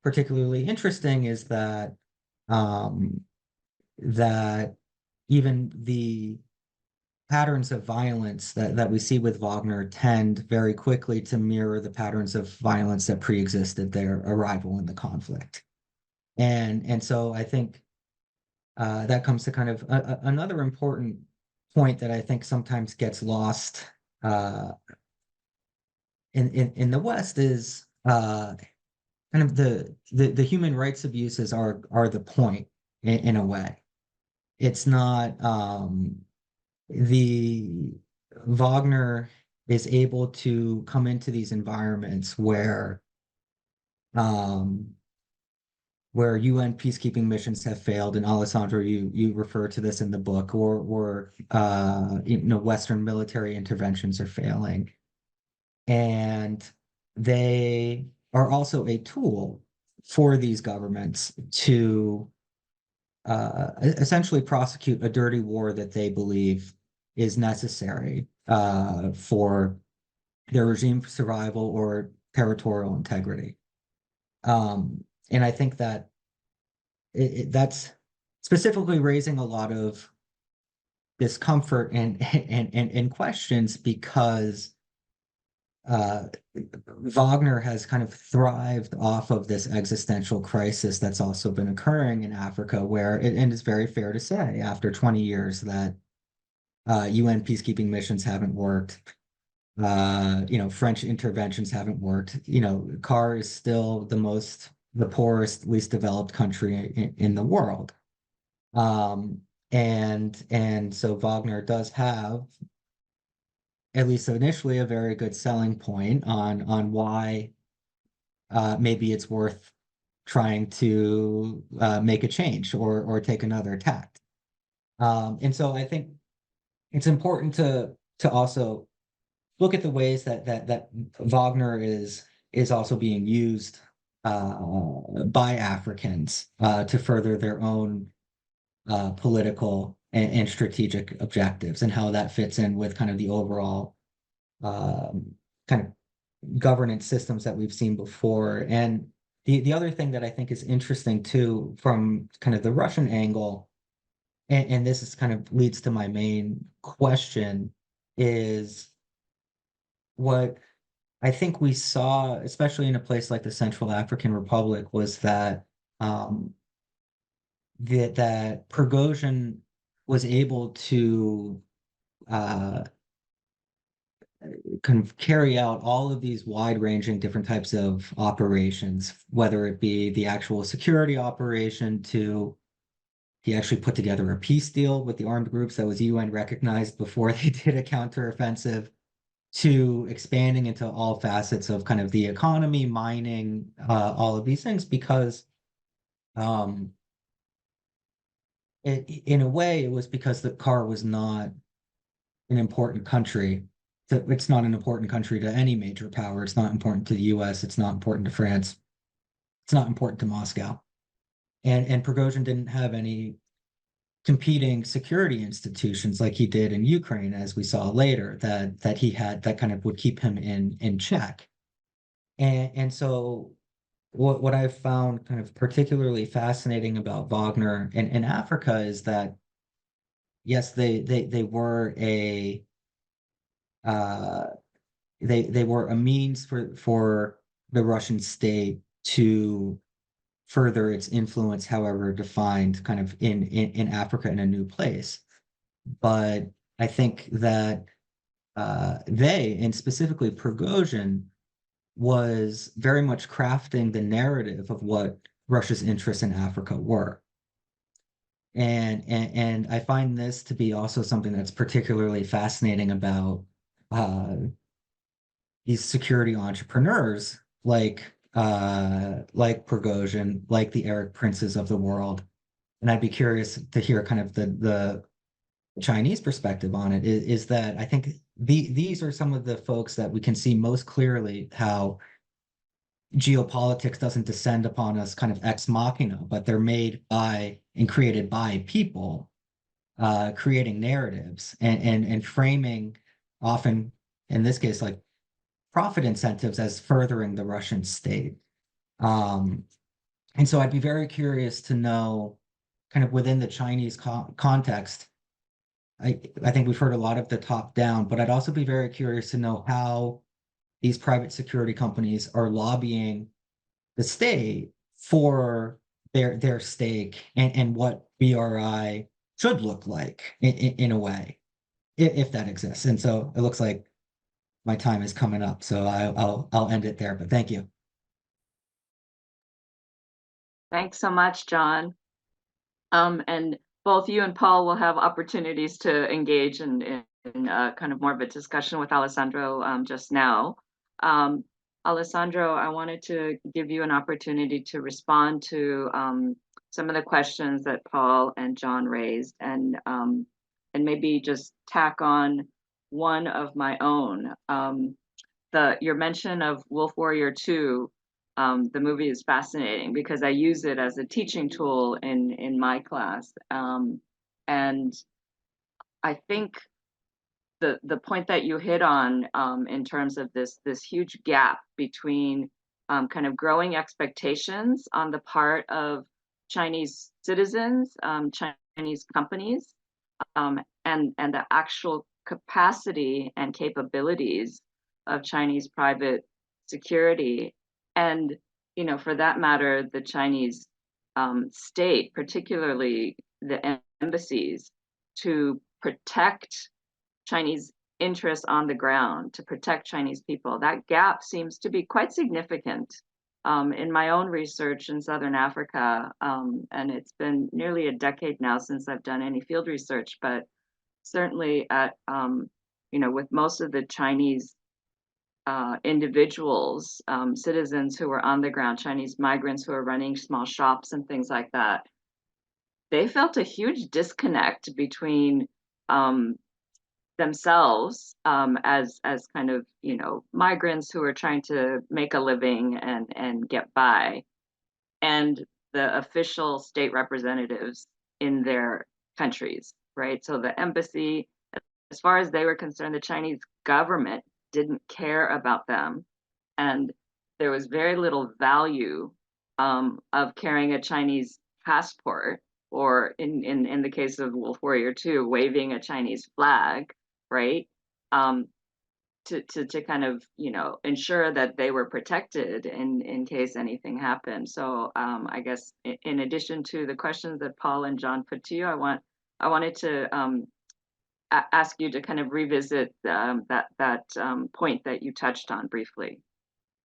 particularly interesting is that that even the patterns of violence that we see with Wagner tend very quickly to mirror the patterns of violence that pre-existed their arrival in the conflict. And so I think that comes to kind of another important point that I think sometimes gets lost in the West is kind of the human rights abuses are the point in a way. It's not the Wagner is able to come into these environments where UN peacekeeping missions have failed, and Alessandro, you refer to this in the book, or Western military interventions are failing, and they are also a tool for these governments to essentially prosecute a dirty war that they believe is necessary for their regime survival or territorial integrity. And I think that that's specifically raising a lot of discomfort and questions because Wagner has kind of thrived off of this existential crisis that's also been occurring in Africa, where and it's very fair to say after 20 years that UN peacekeeping missions haven't worked. French interventions haven't worked. CAR is still the poorest, least developed country in the world. And so Wagner does have, at least initially, a very good selling point on why maybe it's worth trying to make a change or take another tack. And so I think it's important to also look at the ways that Wagner is also being used by Africans to further their own political and strategic objectives, and how that fits in with kind of the overall kind of governance systems that we've seen before. And the other thing that I think is interesting too, from kind of the Russian angle, and this is kind of leads to my main question, is what I think we saw, especially in a place like the Central African Republic, was that that Prigozhin was able to kind of carry out all of these wide-ranging different types of operations, whether it be the actual security operation to he actually put together a peace deal with the armed groups that was UN recognized before they did a counteroffensive, to expanding into all facets of kind of the economy, mining, all of these things, because in a way, it was because the CAR was not an important country. It's not an important country to any major power. It's not important to the US. It's not important to France. It's not important to Moscow. And Prigozhin didn't have any competing security institutions like he did in Ukraine, as we saw later, that he had that kind of would keep him in check. And so what I've found kind of particularly fascinating about Wagner in Africa is that yes, they were a uh, they were a means for the Russian state to further its influence, however defined, kind of in Africa in a new place. But I think that they, and specifically Prigozhin, was very much crafting the narrative of what Russia's interests in Africa were. And I find this to be also something that's particularly fascinating about these security entrepreneurs like Prigozhin, like the Eric Princes of the world. And I'd be curious to hear kind of the Chinese perspective on it, is that I think these are some of the folks that we can see most clearly how geopolitics doesn't descend upon us kind of ex machina, but they're made by and created by people, creating narratives and framing, often in this case, like profit incentives as furthering the Russian state. And so I'd be very curious to know, kind of within the Chinese context, I think we've heard a lot of the top down, but I'd also be very curious to know how these private security companies are lobbying the state for their stake and what BRI should look like in a way, if that exists. And so it looks like my time is coming up, so I'll end it there. But thank you. Thanks so much, John. And both you and Paul will have opportunities to engage in kind of more of a discussion with Alessandro just now. Alessandro, I wanted to give you an opportunity to respond to some of the questions that Paul and John raised, and maybe just tack on one of my own. Your mention of Wolf Warrior 2, the movie is fascinating because I use it as a teaching tool in my class. And I think the point that you hit on in terms of this huge gap between kind of growing expectations on the part of Chinese citizens, Chinese companies, and the actual capacity and capabilities of Chinese private security, and for that matter, the Chinese state, particularly the embassies, to protect Chinese interests on the ground, to protect Chinese people. That gap seems to be quite significant in my own research in Southern Africa, and it's been nearly a decade now since I've done any field research, but certainly at with most of the Chinese individuals, citizens who were on the ground, Chinese migrants who are running small shops and things like that, they felt a huge disconnect between themselves as kind of migrants who are trying to make a living and get by, and the official state representatives in their countries, right? So the embassy, as far as they were concerned, the Chinese government didn't care about them, and there was very little value of carrying a Chinese passport, or in the case of Wolf Warrior 2, waving a Chinese flag, right? To kind of ensure that they were protected in case anything happened. So I guess in addition to the questions that Paul and John put to you, I wanted to ask you to kind of revisit that point that you touched on briefly.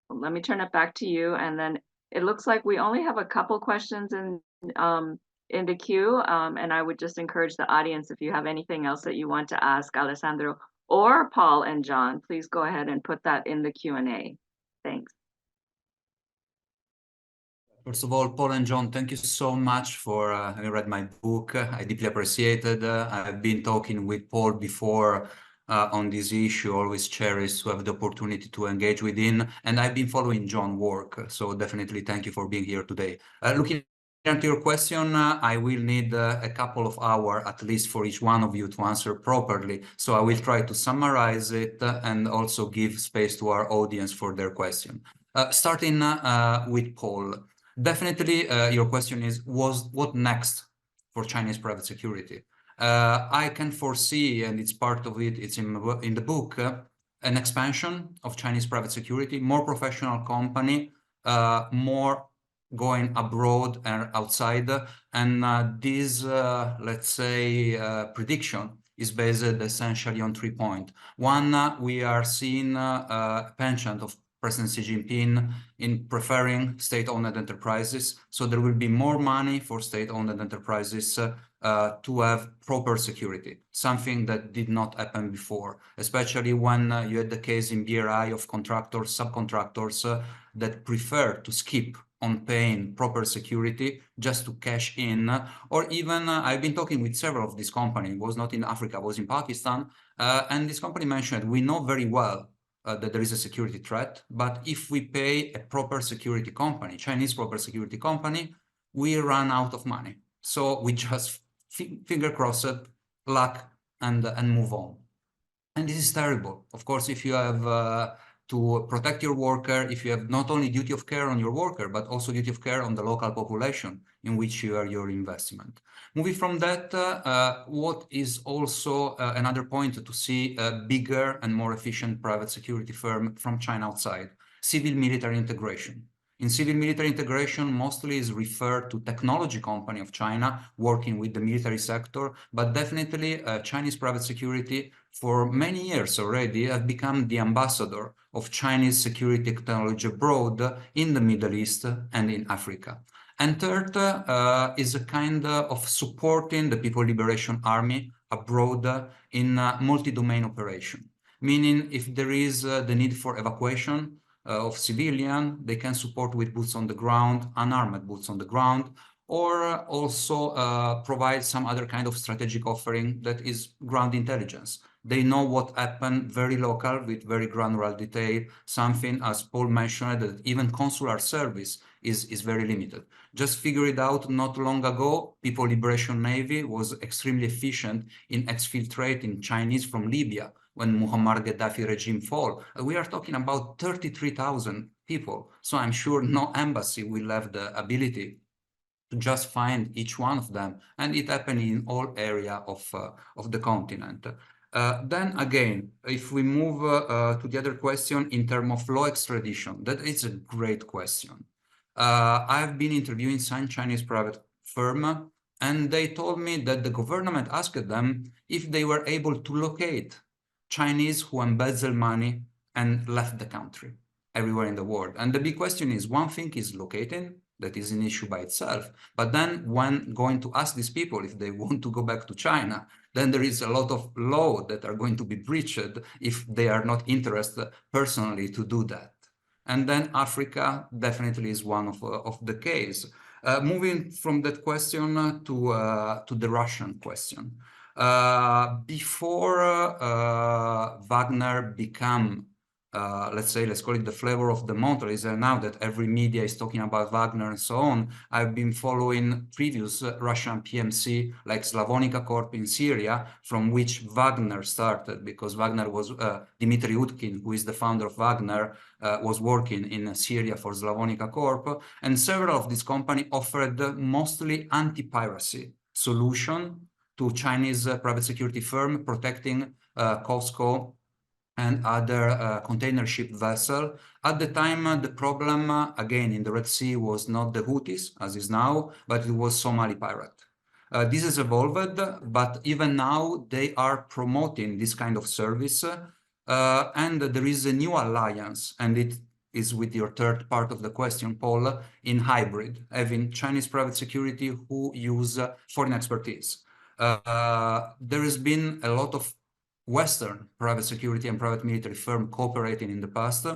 Well, let me turn it back to you, and then it looks like we only have a couple questions in the queue, and I would just encourage the audience, if you have anything else that you want to ask Alessandro or Paul and John, please go ahead and put that in the Q&A. Thanks. First of all, Paul and John, thank you so much for having read my book. I deeply appreciate it. I've been talking with Paul before on this issue, always cherish to have the opportunity to engage within, and I've been following John's work, so definitely thank you for being here today. Looking to your question, I will need a couple of hours at least for each one of you to answer properly, so I will try to summarize it and also give space to our audience for their question. Starting with Paul. Definitely, your question was what next for Chinese private security? I can foresee, and it's part of it, it's in the book, an expansion of Chinese private security, more professional company, more going abroad and outside. And this, let's say, prediction is based essentially on 3 points. One, we are seeing a penchant of President Xi Jinping in preferring state-owned enterprises. So there will be more money for state-owned enterprises to have proper security, something that did not happen before, especially when you had the case in BRI of contractors, subcontractors that prefer to skip on paying proper security just to cash in. Or even, I've been talking with several of these companies, it was not in Africa, it was in Pakistan, and this company mentioned, we know very well that there is a security threat, but if we pay a proper security company, Chinese proper security company, we run out of money. So we just finger crossed, luck, and move on. And this is terrible. Of course, if you have to protect your worker, if you have not only duty of care on your worker, but also duty of care on the local population in which you are your investment. Moving from that, what is also another point to see a bigger and more efficient private security firm from China outside, civil-military integration. In civil-military integration, mostly is referred to technology company of China working with the military sector, but definitely Chinese private security for many years already have become the ambassador of Chinese security technology abroad in the Middle East and in Africa. And third is a kind of supporting the People Liberation Army abroad in multi-domain operation, meaning if there is the need for evacuation of civilian, they can support with boots on the ground, unarmed boots on the ground, or also provide some other kind of strategic offering that is ground intelligence. They know what happened, very local with very granular detail, something, as Paul mentioned, that even consular service is very limited. Just figure it out not long ago, People Liberation Navy was extremely efficient in exfiltrating Chinese from Libya when Muammar Gaddafi regime fall. We are talking about 33,000 people. So I'm sure no embassy will have the ability to just find each one of them. And it happened in all area of the continent. Then again, if we move to the other question in terms of law extradition, that is a great question. I've been interviewing some Chinese private firm, and they told me that the government asked them if they were able to locate Chinese who embezzle money and left the country everywhere in the world. And the big question is, one thing is locating, that is an issue by itself. But then when going to ask these people if they want to go back to China, then there is a lot of law that are going to be breached if they are not interested personally to do that. And then Africa definitely is one of the case. Moving from that question to the Russian question. Before Wagner became, let's call it the flavor of the month, is now that every media is talking about Wagner and so on, I've been following previous Russian PMC like Slavonica Corp in Syria, from which Wagner started, because Wagner was, Dmitry Utkin, who is the founder of Wagner, was working in Syria for Slavonica Corp, and several of these companies offered mostly anti-piracy solution to Chinese private security firm protecting COSCO and other container ship vessel. At the time, the problem, again, in the Red Sea was not the Houthis, as is now, but it was Somali pirate. This has evolved, but even now, they are promoting this kind of service. And there is a new alliance, and it is with your third part of the question, Paul, in hybrid, having Chinese private security who use foreign expertise. There has been a lot of Western private security and private military firm cooperating in the past,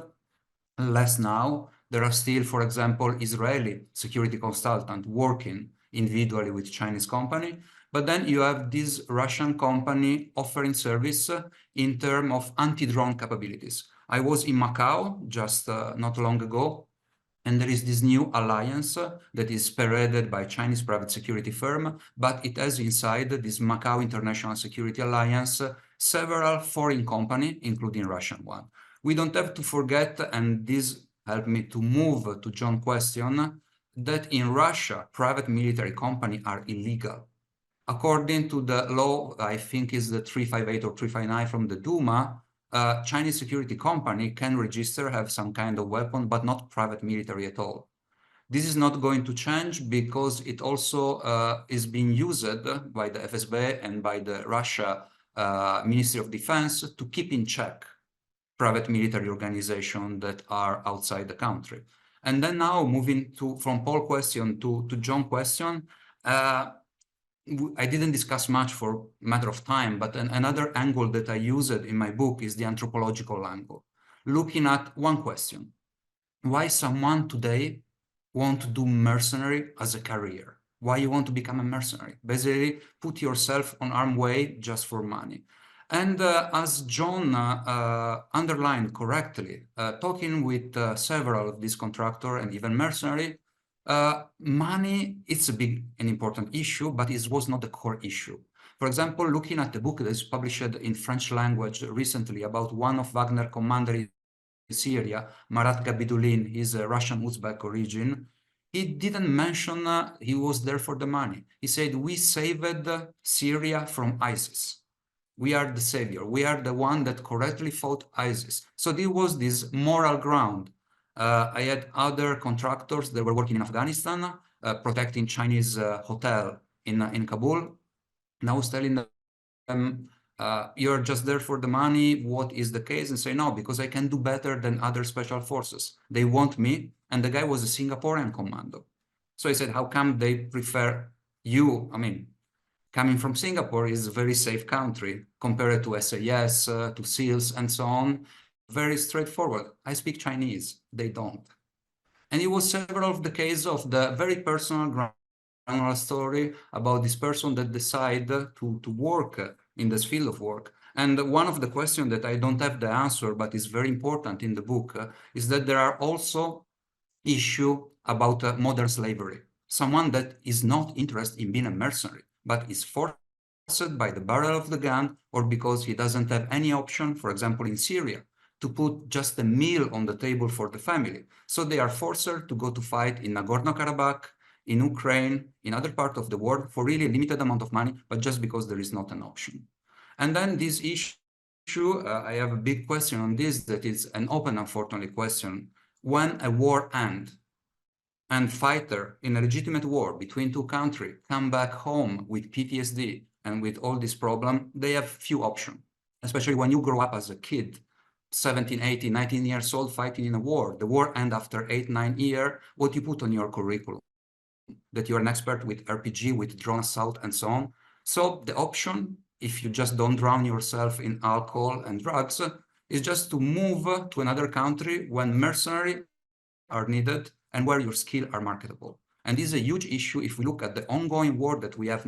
less now. There are still, for example, Israeli security consultant working individually with Chinese company, but then you have this Russian company offering service in terms of anti-drone capabilities. I was in Macau just not long ago, and there is this new alliance that is spearheaded by Chinese private security firm, but it has inside this Macau International Security Alliance several foreign companies, including Russian one. We don't have to forget, and this helped me to move to John's question that in Russia, private military companies are illegal. According to the law, I think is the 358 or 359 from the Duma, Chinese security company can register, have some kind of weapon, but not private military at all. This is not going to change because it also is being used by the FSB and by the Russia Ministry of Defense to keep in check private military organizations that are outside the country. And then now moving from Paul's question to John's question, I didn't discuss much for matter of time, but another angle that I used in my book is the anthropological angle, looking at one question: why someone today want to do mercenary as a career? Why you want to become a mercenary? Basically, put yourself on armed way just for money. And as John underlined correctly, talking with several of these contractors and even mercenary, money is a big and important issue, but it was not the core issue. For example, looking at the book that is published in French language recently about one of Wagner commander in Syria, Marat Gabidulin, he's a Russian Uzbek origin. He didn't mention he was there for the money. He said, we saved Syria from ISIS. We are the savior. We are the one that correctly fought ISIS. So there was this moral ground. I had other contractors that were working in Afghanistan, protecting Chinese hotel in Kabul. And I was telling them, you're just there for the money. What is the case? And say, no, because I can do better than other special forces. They want me. And the guy was a Singaporean commando. So I said, how come they prefer you? I mean, coming from Singapore is a very safe country compared to SAS, to SEALs, and so on. Very straightforward. I speak Chinese. They don't. And it was several of the cases of the very personal granular story about this person that decided to work in this field of work. And one of the questions that I don't have the answer, but is very important in the book, is that there are also issues about modern slavery. Someone that is not interested in being a mercenary, but is forced by the barrel of the gun, or because he doesn't have any option, for example, in Syria, to put just a meal on the table for the family. So they are forced to go to fight in Nagorno-Karabakh, in Ukraine, in other parts of the world for really a limited amount of money, but just because there is not an option. And then this issue, I have a big question on this, that is an open, unfortunately, question. When a war ends, and fighter in a legitimate war between two countries come back home with PTSD and with all this problem, they have few options, especially when you grow up as a kid, 17, 18, 19 years old, fighting in a war. The war ends after 8, 9 years. What you put on your curriculum? That you're an expert with RPG, with drone assault, and so on. So the option, if you just don't drown yourself in alcohol and drugs, is just to move to another country when mercenaries are needed and where your skills are marketable. And this is a huge issue if we look at the ongoing war that we have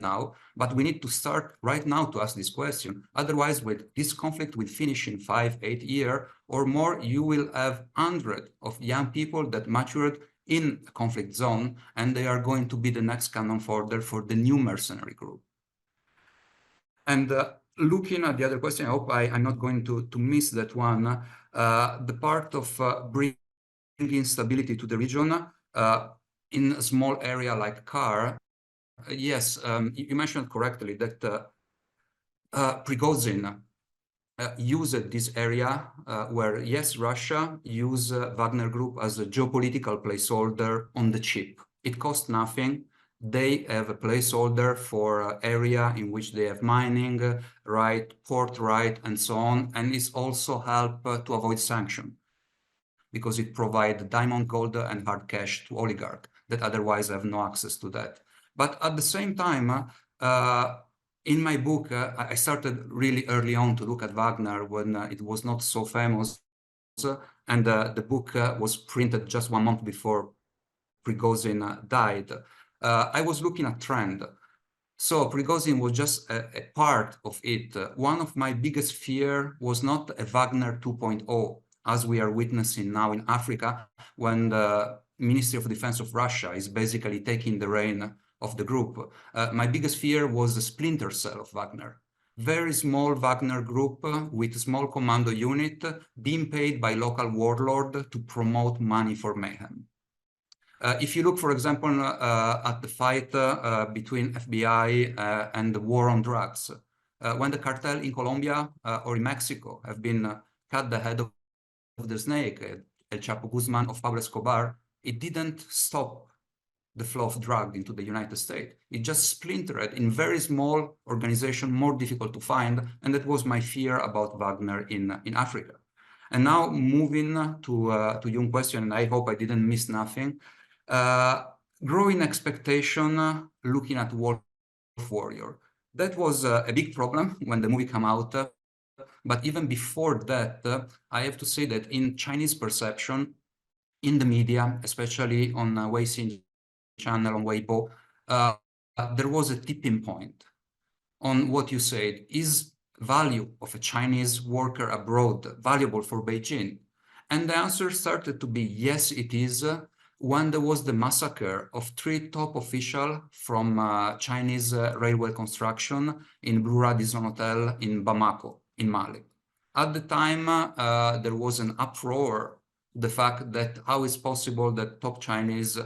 now, but we need to start right now to ask this question. Otherwise, with this conflict will finish in 5, 8 years or more, you will have hundreds of young people that matured in a conflict zone, and they are going to be the next cannon fodder for the new mercenary group. And looking at the other question, I hope I'm not going to miss that one. The part of bringing stability to the region in a small area like Kar. Yes, you mentioned correctly that Prigozhin used this area where, yes, Russia used Wagner Group as a geopolitical placeholder on the chip. It costs nothing. They have a placeholder for area in which they have mining, right, port right, and so on. And it's also help to avoid sanction, because it provides diamond, gold, and hard cash to oligarchs that otherwise have no access to that. But at the same time, in my book, I started really early on to look at Wagner when it was not so famous. And the book was printed just 1 month before Prigozhin died. I was looking at trend. So Prigozhin was just a part of it. One of my biggest fear was not a Wagner 2.0, as we are witnessing now in Africa, when the Ministry of Defense of Russia is basically taking the reign of the group. My biggest fear was the splinter cell of Wagner. very small Wagner group with small commando unit being paid by local warlord to promote money for mayhem. If you look, for example, at the fight between FBI and the war on drugs, when the cartel in Colombia or in Mexico have been cut the head of the snake, El Chapo Guzman of Pablo Escobar, it didn't stop the flow of drug into the United States. It just splintered in very small organization, more difficult to find, and that was my fear about Wagner in Africa. And now moving to your question, and I hope I didn't miss nothing, growing expectation looking at Wolf Warrior. That was a big problem when the movie came out, but even before that, I have to say that in Chinese perception, in the media, especially on Weixin channel on Weibo, there was a tipping point on what you said. Is value of a Chinese worker abroad valuable for Beijing? And the answer started to be yes, it is, when there was the massacre of 3 top officials from Chinese railway construction in Blue Radisson Hotel in Bamako, in Mali. At the time, there was an uproar, the fact that how is possible that top Chinese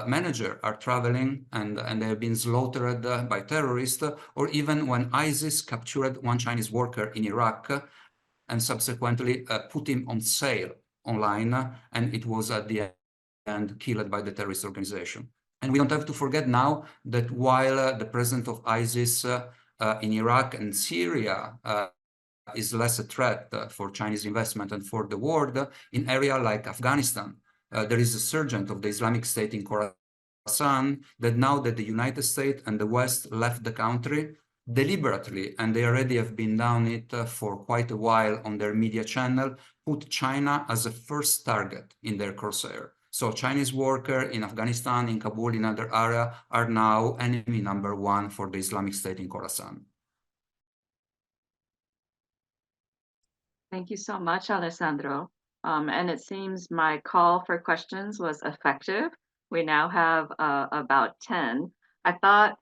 managers are traveling and they have been slaughtered by terrorists, or even when ISIS captured one Chinese worker in Iraq and subsequently put him on sale online, and it was at the end killed by the terrorist organization. And we don't have to forget now that while the president of ISIS in Iraq and Syria is less a threat for Chinese investment and for the world, in area like Afghanistan, there is a sergeant of the Islamic State in Khorasan that now that the United States and the West left the country deliberately, and they already have been down it for quite a while on their media channel, put China as a first target in their crosshair. So Chinese workers in Afghanistan, in Kabul, in other areas are now enemy #1 for the Islamic State in Khorasan. Thank you so much, Alessandro. And it seems my call for questions was effective. We now have about 10. I thought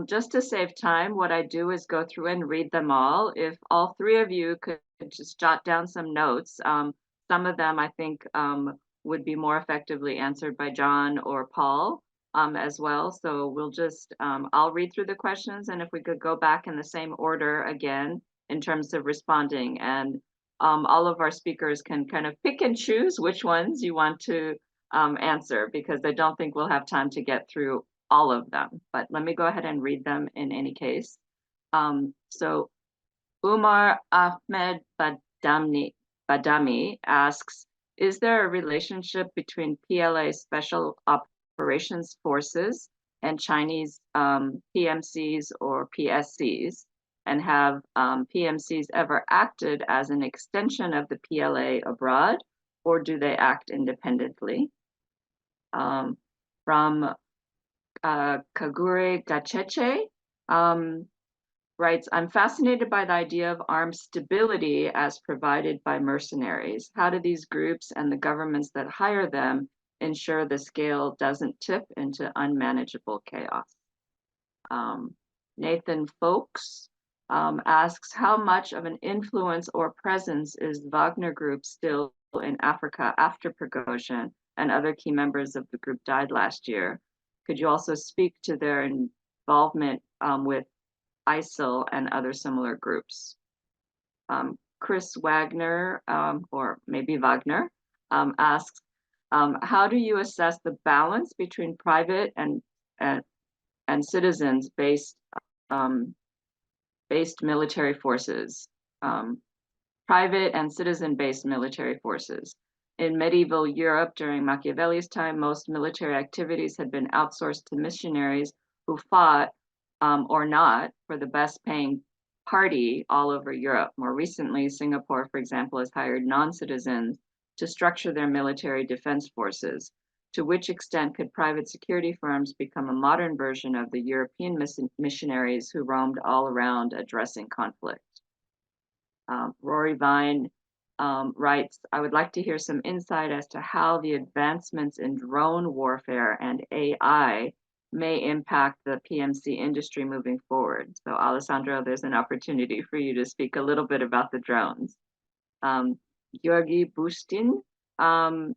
just to save time, what I do is go through and read them all. If all 3 of you could just jot down some notes, some of them I think would be more effectively answered by John or Paul as well. So we'll just, I'll read through the questions, and if we could go back in the same order again in terms of responding, and all of our speakers can kind of pick and choose which ones you want to answer, because I don't think we'll have time to get through all of them. But let me go ahead and read them in any case. So Umar Ahmed Badami asks, is there a relationship between PLA Special Operations Forces and Chinese PMCs or PSCs? And have PMCs ever acted as an extension of the PLA abroad, or do they act independently? From Kagure Gacheche writes, I'm fascinated by the idea of armed stability as provided by mercenaries. How do these groups and the governments that hire them ensure the scale doesn't tip into unmanageable chaos? Nathan Folks asks, how much of an influence or presence is Wagner Group still in Africa after Prigozhin and other key members of the group died last year? Could you also speak to their involvement with ISIL and other similar groups? Chris Wagner, or maybe Wagner, asks, how do you assess the balance between private and citizens based military forces, private and citizen-based military forces? In medieval Europe during Machiavelli's time, most military activities had been outsourced to missionaries who fought or not for the best paying party all over Europe. More recently, Singapore, for example, has hired non-citizens to structure their military defense forces. To which extent could private security firms become a modern version of the European missionaries who roamed all around addressing conflict? Rory Vine writes, I would like to hear some insight as to how the advancements in drone warfare and AI may impact the PMC industry moving forward. So Alessandro, there's an opportunity for you to speak a little bit about the drones. Georgi Bustin, and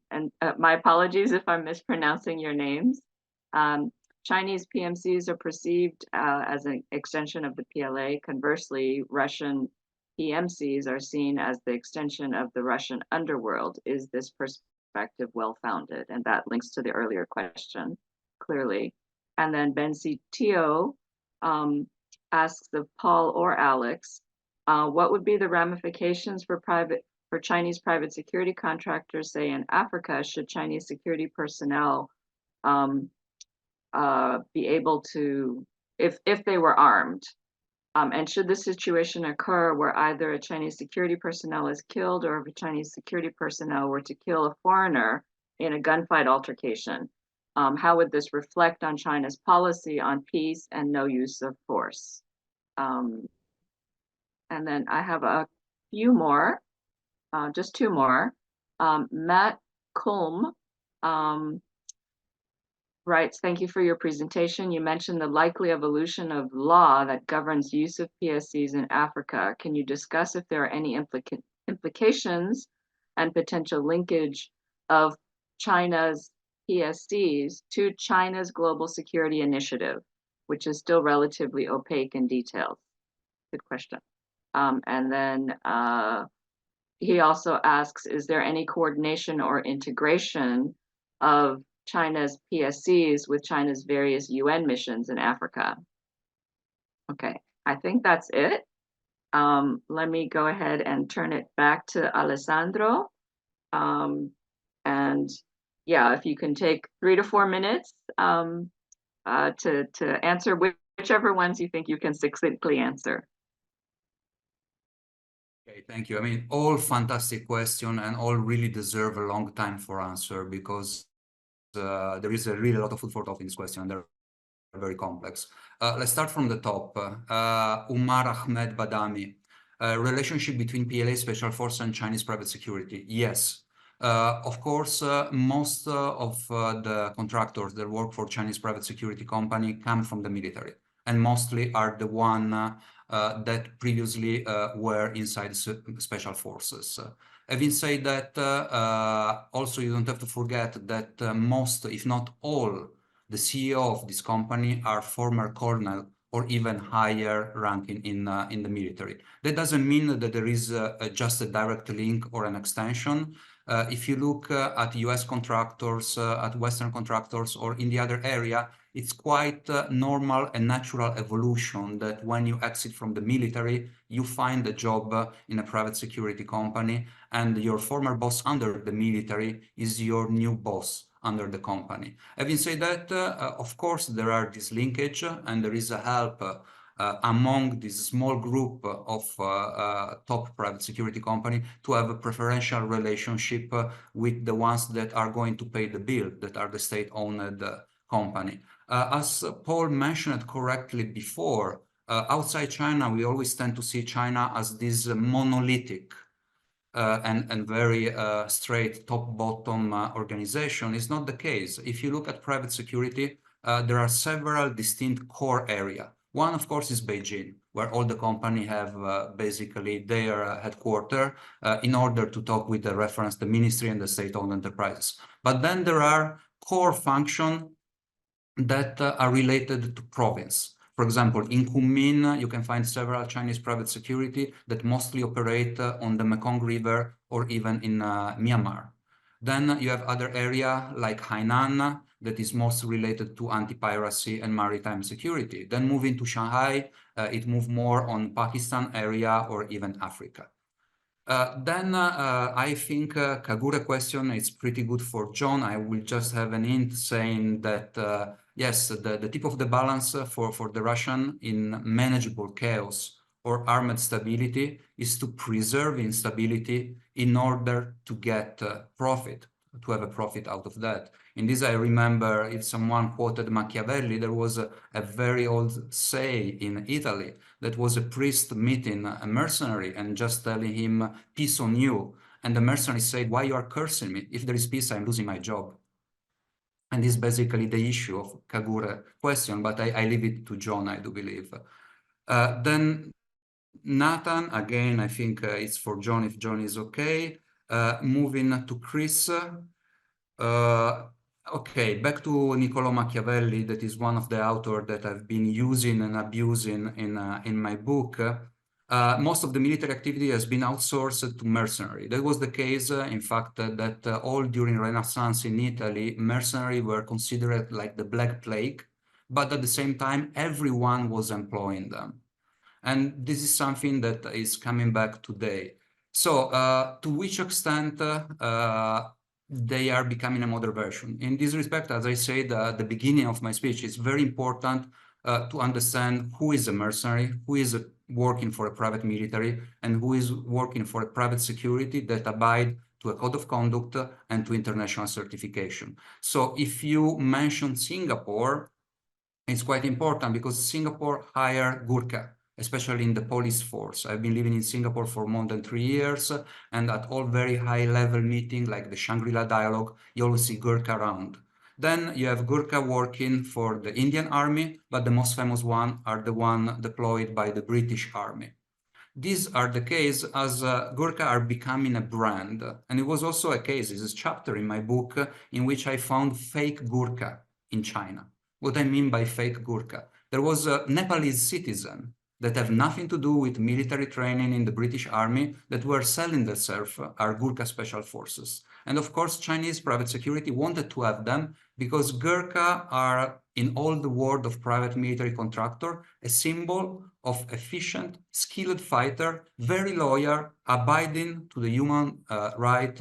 my apologies if I'm mispronouncing your names. Chinese PMCs are perceived as an extension of the PLA. Conversely, Russian PMCs are seen as the extension of the Russian underworld. Is this perspective well-founded? And that links to the earlier question, clearly. And then Bensi Tio asks of Paul or Alex, what would be the ramifications for Chinese private security contractors, say in Africa, should Chinese security personnel be able to, if they were armed, and should this situation occur where either a Chinese security personnel is killed or if a Chinese security personnel were to kill a foreigner in a gunfight altercation, how would this reflect on China's policy on peace and no use of force? And then I have a few more, just two more. Matt Kulm writes, thank you for your presentation. You mentioned the likely evolution of law that governs use of PSCs in Africa. Can you discuss if there are any implications and potential linkage of China's PSCs to China's global security initiative, which is still relatively opaque in details? Good question. And then he also asks, is there any coordination or integration of China's PSCs with China's various UN missions in Africa? Okay, I think that's it. Let me go ahead and turn it back to Alessandro. And yeah, if you can take 3 to 4 minutes to answer whichever ones you think you can succinctly answer. Okay, thank you. I mean, all fantastic questions and all really deserve a long time for answer because there is a really lot of food for thought in this question and they're very complex. Let's start from the top. Umar Ahmed Badami, relationship between PLA Special Force and Chinese private security. Yes, of course, most of the contractors that work for Chinese private security company come from the military and mostly are the one that previously were inside special forces. Having said that, also you don't have to forget that most, if not all, the CEO of this company are former colonel or even higher ranking in the military. That doesn't mean that there is just a direct link or an extension. If you look at US contractors, at Western contractors, or in the other area, it's quite normal and natural evolution that when you exit from the military, you find a job in a private security company and your former boss under the military is your new boss under the company. Having said that, of course, there are this linkage and there is a help among this small group of top private security company to have a preferential relationship with the ones that are going to pay the bill, that are the state-owned company. As Paul mentioned correctly before, outside China, we always tend to see China as this monolithic and very straight top-bottom organization. Is not the case. If you look at private security, there are several distinct core areas. One, of course, is Beijing, where all the company have basically their headquarters in order to talk with the reference, the ministry and the state-owned enterprises. But then there are core functions that are related to province. For example, in Kunming, you can find several Chinese private security that mostly operate on the Mekong River or even in Myanmar. Then you have other area like Hainan that is mostly related to anti-piracy and maritime security. Then moving to Shanghai, it moved more on Pakistan area or even Africa. Then I think Kagura question is pretty good for John. I will just have an hint saying that yes, the tip of the balance for the Russian in manageable chaos or armed stability is to preserve instability in order to get profit, to have a profit out of that. In this, I remember if someone quoted Machiavelli, there was a very old say in Italy that was a priest meeting a mercenary and just telling him, peace on you. And the mercenary said, why you are cursing me? If there is peace, I'm losing my job. And this is basically the issue of Kagure question, but I leave it to John, I do believe. Then Nathan, again, I think it's for John, if John is okay. Moving to Chris. Okay, back to Niccolò Machiavelli, that is one of the authors that I've been using and abusing in my book. Most of the military activity has been outsourced to mercenary. That was the case, in fact, that all during Renaissance in Italy, mercenary were considered like the Black Plague, but at the same time, everyone was employing them. And this is something that is coming back today. So to which extent they are becoming a modern version? In this respect, as I said at the beginning of my speech, it's very important to understand who is a mercenary, who is working for a private military, and who is working for a private security that abide to a code of conduct and to international certification. So if you mention Singapore, it's quite important because Singapore hired Gurkha, especially in the police force. I've been living in Singapore for more than 3 years, and at all very high-level meetings like the Shangri-La Dialogue, you always see Gurkha around. Then you have Gurkha working for the Indian Army, but the most famous one are the one deployed by the British Army. These are the case as Gurkha are becoming a brand. And it was also a case, this is a chapter in my book in which I found fake Gurkha in China. What I mean by fake Gurkha? There was a Nepalese citizen that have nothing to do with military training in the British Army that were selling themselves are Gurkha Special Forces. And of course, Chinese private security wanted to have them because Gurkha are, in all the world of private military contractor, a symbol of efficient, skilled fighter, very loyal, abiding to the human right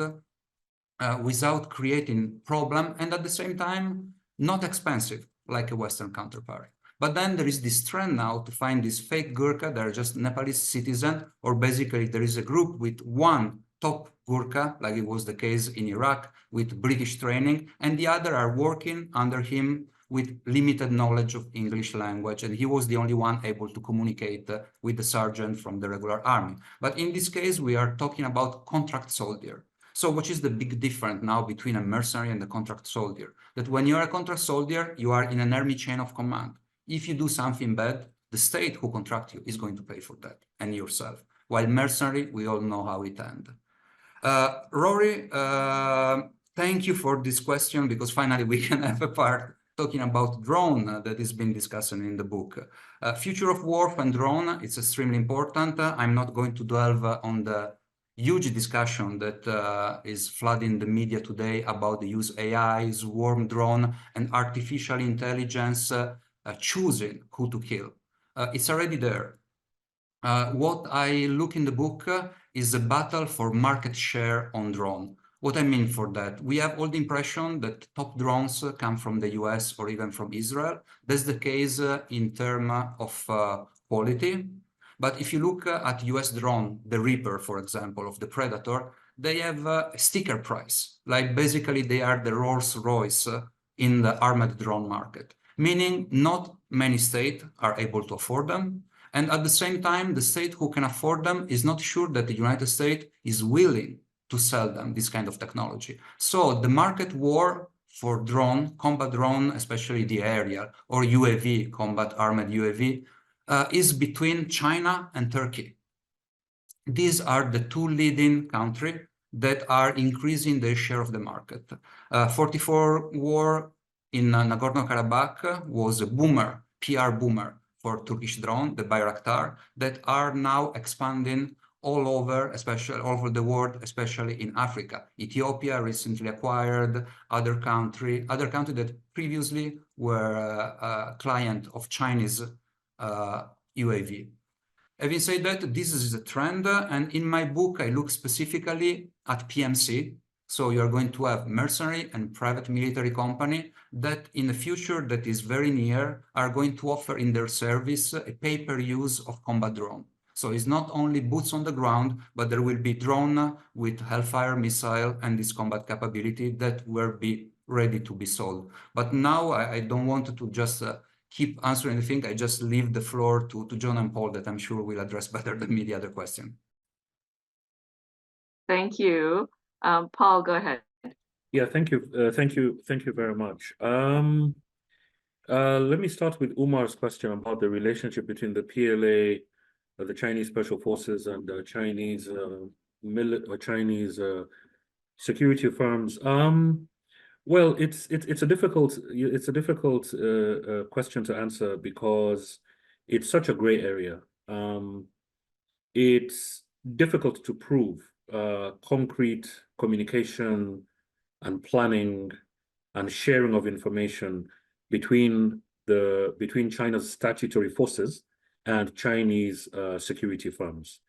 without creating problem, and at the same time, not expensive like a Western counterpart. But then there is this trend now to find these fake Gurkha that are just Nepalese citizens, or basically there is a group with one top Gurkha, like it was the case in Iraq, with British training, and the other are working under him with limited knowledge of English language, and he was the only one able to communicate with the sergeant from the regular army. But in this case, we are talking about contract soldier. So what is the big difference now between a mercenary and a contract soldier? That when you are a contract soldier, you are in an army chain of command. If you do something bad, the state who contract you is going to pay for that, and yourself. While mercenary, we all know how it ends. Rory, thank you for this question, because finally we can have a part talking about drone that is being discussed in the book. Future of warfare and drone, it's extremely important. I'm not going to delve on the huge discussion that is flooding the media today about the use of AI, swarm drone, and artificial intelligence choosing who to kill. It's already there. What I look in the book is a battle for market share on drone. What I mean for that, we have all the impression that top drones come from the US or even from Israel. That's the case in terms of quality. But if you look at US drone, the Reaper, for example, of the Predator, they have a sticker price. Like basically they are the Rolls-Royce in the armored drone market, meaning not many states are able to afford them. And at the same time, the state who can afford them is not sure that the United States is willing to sell them this kind of technology. So the market war for drone, combat drone, especially the aerial, or UAV, combat armored UAV, is between China and Turkey. These are the two leading countries that are increasing their share of the market. 44 war in Nagorno-Karabakh was a boomer, PR boomer for Turkish drone, the Bayraktar, that are now expanding all over, especially all over the world, especially in Africa. Ethiopia recently acquired other country that previously were a client of Chinese UAV. Having said that, this is a trend, and in my book, I look specifically at PMC. So you're going to have mercenary and private military company that in the future that is very near are going to offer in their service a pay-per-use of combat drone. So it's not only boots on the ground, but there will be drone with Hellfire missile and this combat capability that will be ready to be sold. But now I don't want to just keep answering anything. I just leave the floor to John and Paul that I'm sure will address better than me the other question. Thank you. Paul, go ahead. Yeah, thank you. Thank you very much. Let me start with Umar's question about the relationship between the PLA, the Chinese Special Forces, and the Chinese security firms. Well, it's a difficult question to answer because it's such a gray area. It's difficult to prove concrete communication and planning and sharing of information between China's statutory forces and Chinese security firms.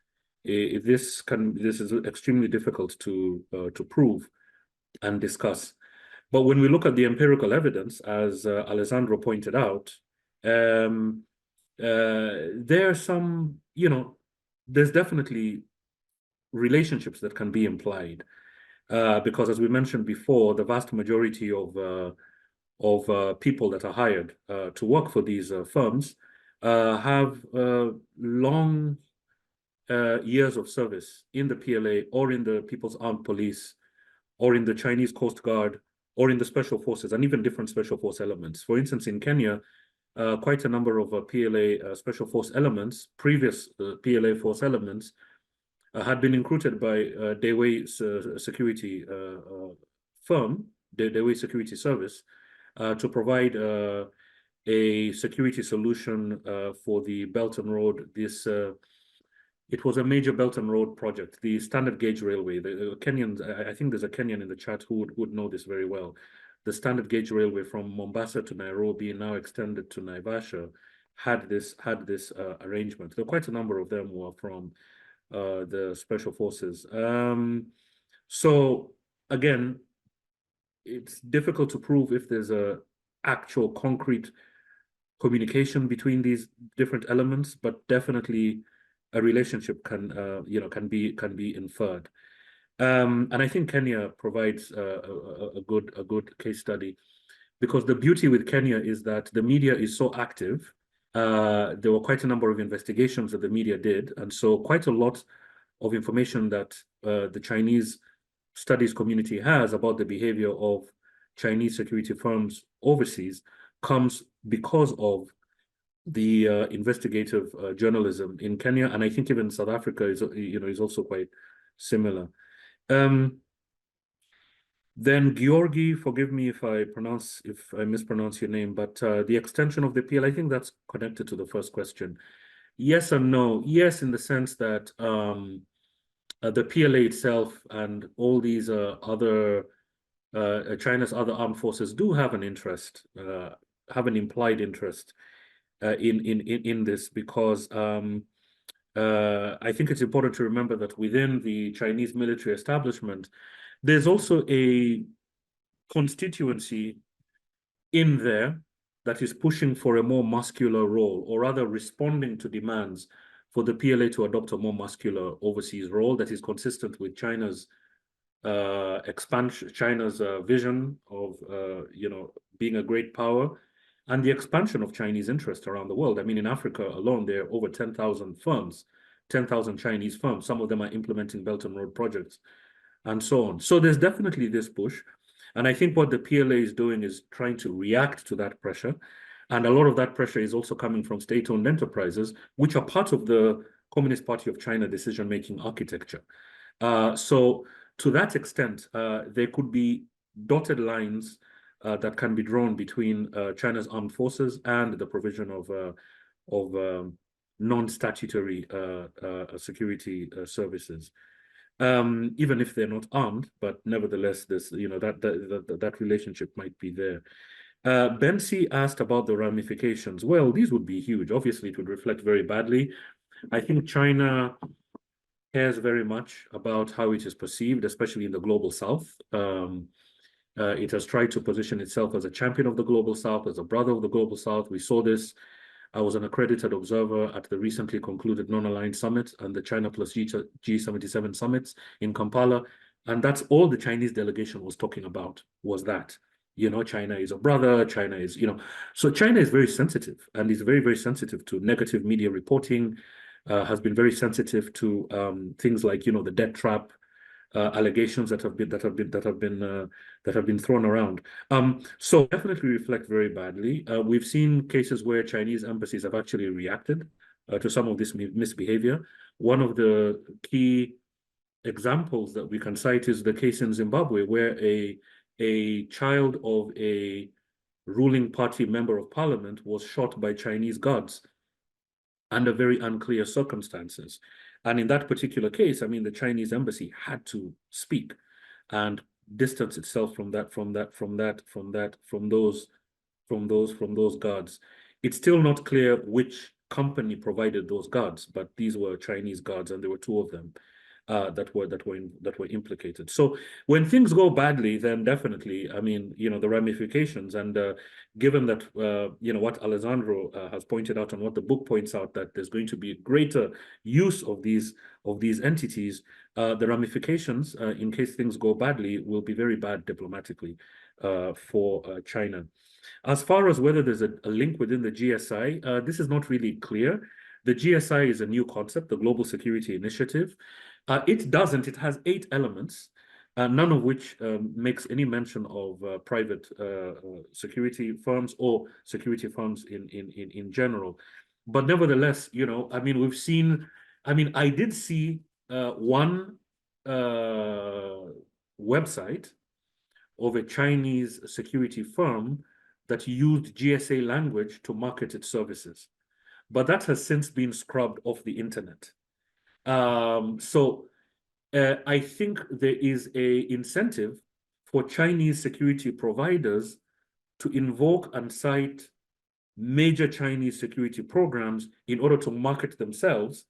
This is extremely difficult to prove and discuss. But when we look at the empirical evidence, as Alessandro pointed out, there are some, there's definitely relationships that can be implied. Because as we mentioned before, the vast majority of people that are hired to work for these firms have long years of service in the PLA or in the People's Armed Police or in the Chinese Coast Guard or in the Special Forces and even different Special Force elements. For instance, in Kenya, quite a number of PLA Special Force elements, previous PLA force elements, had been recruited by Dewey Security firm, Dewey Security Service, to provide a security solution for the Belt and Road. It was a major Belt and Road project, the standard gauge railway. The Kenyans, I think there's a Kenyan in the chat who would know this very well. The standard gauge railway from Mombasa to Nairobi, now extended to Naivasha, had this arrangement. There were quite a number of them were from the Special Forces. So again, it's difficult to prove if there's a actual concrete communication between these different elements, but definitely a relationship can be inferred. And I think Kenya provides a good case study, because the beauty with Kenya is that the media is so active. There were quite a number of investigations that the media did, and so quite a lot of information that the Chinese studies community has about the behavior of Chinese security firms overseas comes because of the investigative journalism in Kenya, and I think even South Africa is also quite similar. Then Georgi, forgive me if I mispronounce your name, but the extension of the PL, I think that's connected to the first question. Yes and no. Yes, in the sense that the PLA itself and all these other China's other armed forces do have an interest, have an implied interest in this, because I think it's important to remember that within the Chinese military establishment, there's also a constituency in there that is pushing for a more muscular role, or rather responding to demands for the PLA to adopt a more muscular overseas role that is consistent with China's expansion, China's vision of being a great power, and the expansion of Chinese interest around the world. I mean, in Africa alone, there are over 10,000 firms, 10,000 Chinese firms. Some of them are implementing Belt and Road projects, and so on. So there's definitely this push. And I think what the PLA is doing is trying to react to that pressure. And a lot of that pressure is also coming from state-owned enterprises, which are part of the Communist Party of China decision-making architecture. So to that extent, there could be dotted lines that can be drawn between China's armed forces and the provision of non-statutory security services. Even if they're not armed, but nevertheless, this that relationship might be there. Bensi asked about the ramifications. Well, these would be huge. Obviously, it would reflect very badly. I think China cares very much about how it is perceived, especially in the global South. It has tried to position itself as a champion of the global South, as a brother of the global South. We saw this. I was an accredited observer at the recently concluded non-aligned summit and the China plus G77 summits in Kampala. And that's all the Chinese delegation was talking about, was that, China is a brother, China is, so China is very sensitive, and is very, very sensitive to negative media reporting, has been very sensitive to things like, the debt trap, allegations that have been thrown around. So definitely reflect very badly. We've seen cases where Chinese embassies have actually reacted to some of this misbehavior. One of the key examples that we can cite is the case in Zimbabwe, where a child of a ruling party member of parliament was shot by Chinese guards under very unclear circumstances. And in that particular case, I mean, the Chinese embassy had to speak and distance itself from those guards. It's still not clear which company provided those guards, but these were Chinese guards, and there were two of them that were implicated. So when things go badly, then definitely, I mean, the ramifications, and given that what Alessandro has pointed out and what the book points out, that there's going to be greater use of these entities, the ramifications in case things go badly will be very bad diplomatically for China. As far as whether there's a link within the GSI, this is not really clear. The GSI is a new concept, the Global Security Initiative. It has 8 elements, none of which makes any mention of private security firms or security firms in general. But nevertheless, I mean, I did see one website of a Chinese security firm that used GSA language to market its services, but that has since been scrubbed off the internet. So I think there is an incentive for Chinese security providers to invoke and cite major Chinese security programs in order to market themselves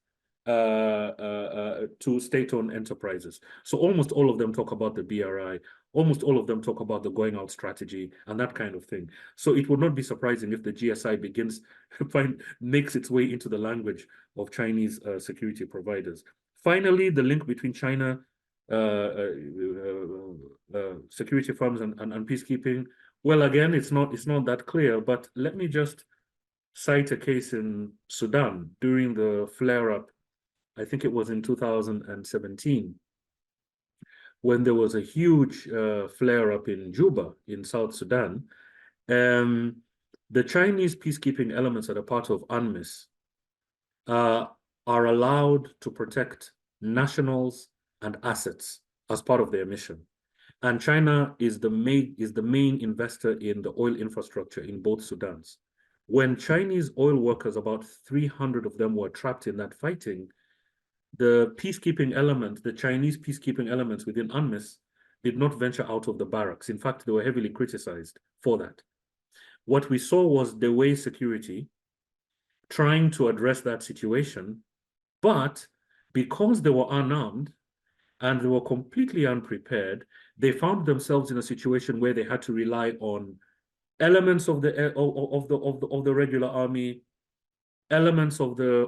to state-owned enterprises. So almost all of them talk about the BRI, almost all of them talk about the going out strategy and that kind of thing. So it would not be surprising if the GSI makes its way into the language of Chinese security providers. Finally, the link between China security firms and peacekeeping. Well, again, it's not that clear, but let me just cite a case in Sudan during the flare-up. I think it was in 2017, when there was a huge flare-up in Juba in South Sudan. The Chinese peacekeeping elements that are part of UNMISS are allowed to protect nationals and assets as part of their mission. And China is the main investor in the oil infrastructure in both Sudans. When Chinese oil workers, about 300 of them, were trapped in that fighting, the peacekeeping element, the Chinese peacekeeping elements within UNMISS, did not venture out of the barracks. In fact, they were heavily criticized for that. What we saw was the way security trying to address that situation, but because they were unarmed and they were completely unprepared, they found themselves in a situation where they had to rely on elements of the regular army, elements of the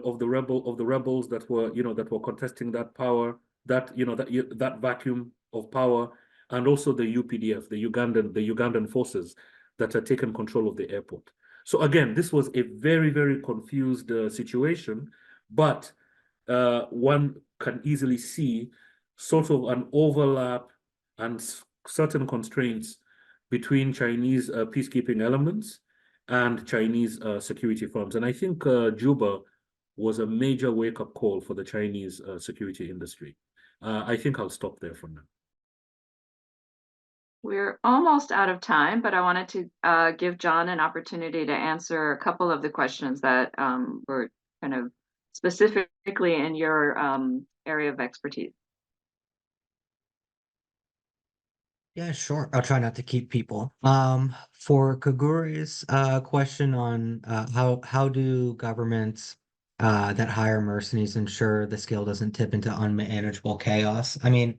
rebels that were contesting that power, that vacuum of power, and also the UPDF, the Ugandan forces that had taken control of the airport. So again, this was a very, very confused situation, but one can easily see sort of an overlap and certain constraints between Chinese peacekeeping elements and Chinese security firms. And I think Juba was a major wake-up call for the Chinese security industry. I think I'll stop there for now. We're almost out of time, but I wanted to give John an opportunity to answer a couple of the questions that were kind of specifically in your area of expertise. Yeah, sure. I'll try not to keep people. For Kaguri's question on how do governments that hire mercenaries ensure the skill doesn't tip into unmanageable chaos? I mean,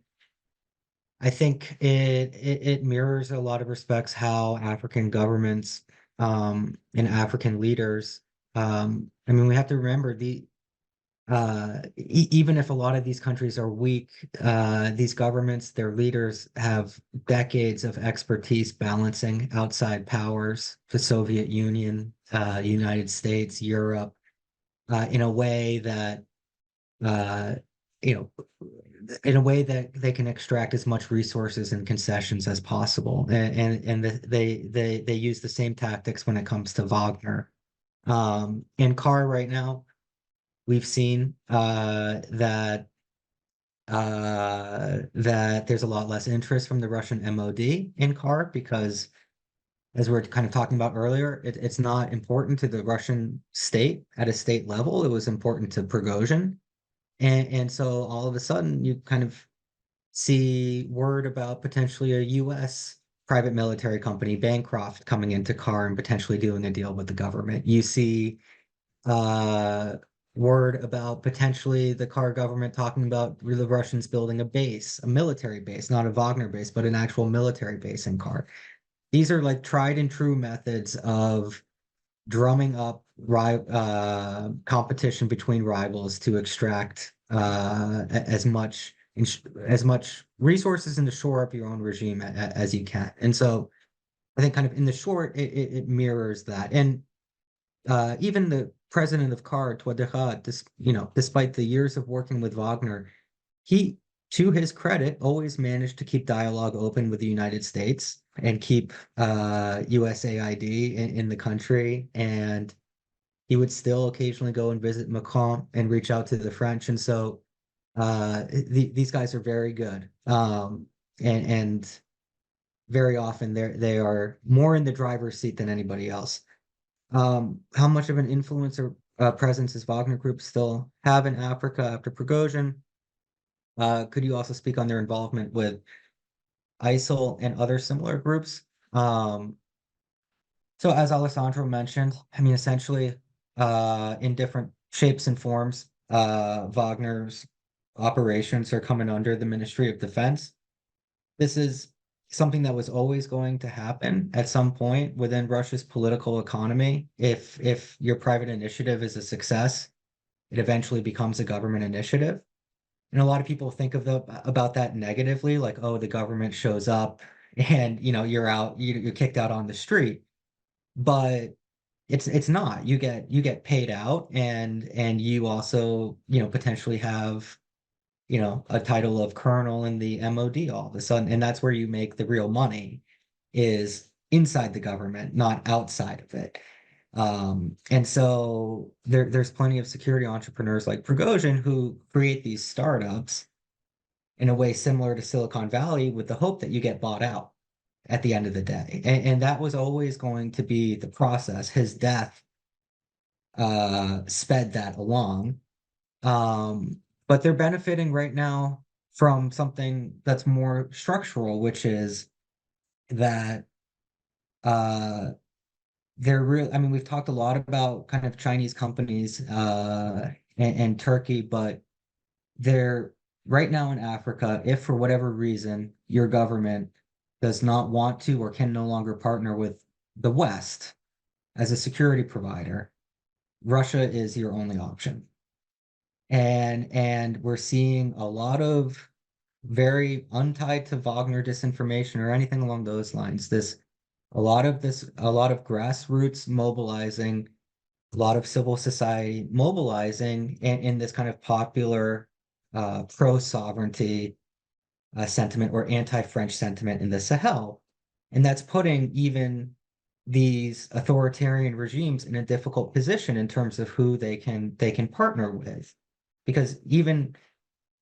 I think it mirrors a lot of respects how African governments and African leaders. I mean, we have to remember even if a lot of these countries are weak, these governments, their leaders have decades of expertise balancing outside powers, the Soviet Union, United States, Europe, in a way that in a way that they can extract as much resources and concessions as possible. They use the same tactics when it comes to Wagner. In Car right now, we've seen that there's a lot less interest from the Russian MOD in Car because, as we were kind of talking about earlier, it's not important to the Russian state at a state level. It was important to Prigozhin. And so all of a sudden you kind of see word about potentially a US private military company, Bancroft, coming into Car and potentially doing a deal with the government. You see word about potentially the Car government talking about the Russians building a base, a military base, not a Wagner base, but an actual military base in Car. These are like tried and true methods of drumming up competition between rivals to extract as much resources and to shore up your own regime as you can. And so I think kind of in the short, it mirrors that. And even the president of CAR, Touadéra, despite the years of working with Wagner, he, to his credit, always managed to keep dialogue open with the United States and keep USAID in the country. And he would still occasionally go and visit Macron and reach out to the French. And so these guys are very good. And very often they are more in the driver's seat than anybody else. How much of an influence or presence does Wagner Group still have in Africa after Prigozhin? Could you also speak on their involvement with ISIL and other similar groups? So as Alessandro mentioned, I mean, essentially, in different shapes and forms, Wagner's operations are coming under the Ministry of Defense. This is something that was always going to happen at some point within Russia's political economy. If your private initiative is a success, it eventually becomes a government initiative. And a lot of people think about that negatively, like, oh, the government shows up and you're kicked out on the street. But it's not. You get paid out and you also, potentially have, a title of colonel in the MOD all of a sudden. And that's where you make the real money, is inside the government, not outside of it. And so there's plenty of security entrepreneurs like Prigozhin who create these startups in a way similar to Silicon Valley with the hope that you get bought out at the end of the day. And that was always going to be the process. His death sped that along. But they're benefiting right now from something that's more structural, which is that they're real. I mean, we've talked a lot about kind of Chinese companies and Turkey, but they're right now in Africa, if for whatever reason your government does not want to or can no longer partner with the West as a security provider, Russia is your only option. And we're seeing a lot of very untied to Wagner disinformation or anything along those lines. A lot of grassroots mobilizing, a lot of civil society mobilizing in this kind of popular pro-sovereignty sentiment or anti-French sentiment in the Sahel. And that's putting even these authoritarian regimes in a difficult position in terms of who they can partner with. Because even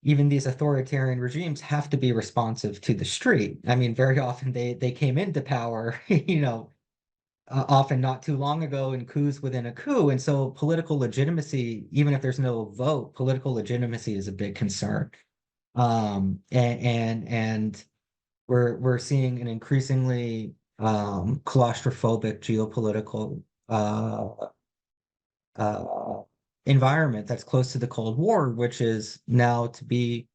these authoritarian regimes have to be responsive to the street. I mean, very often they came into power, often not too long ago in coups within a coup. And so political legitimacy, even if there's no vote, political legitimacy is a big concern. And we're seeing an increasingly claustrophobic geopolitical environment that's close to the Cold War, which is now to be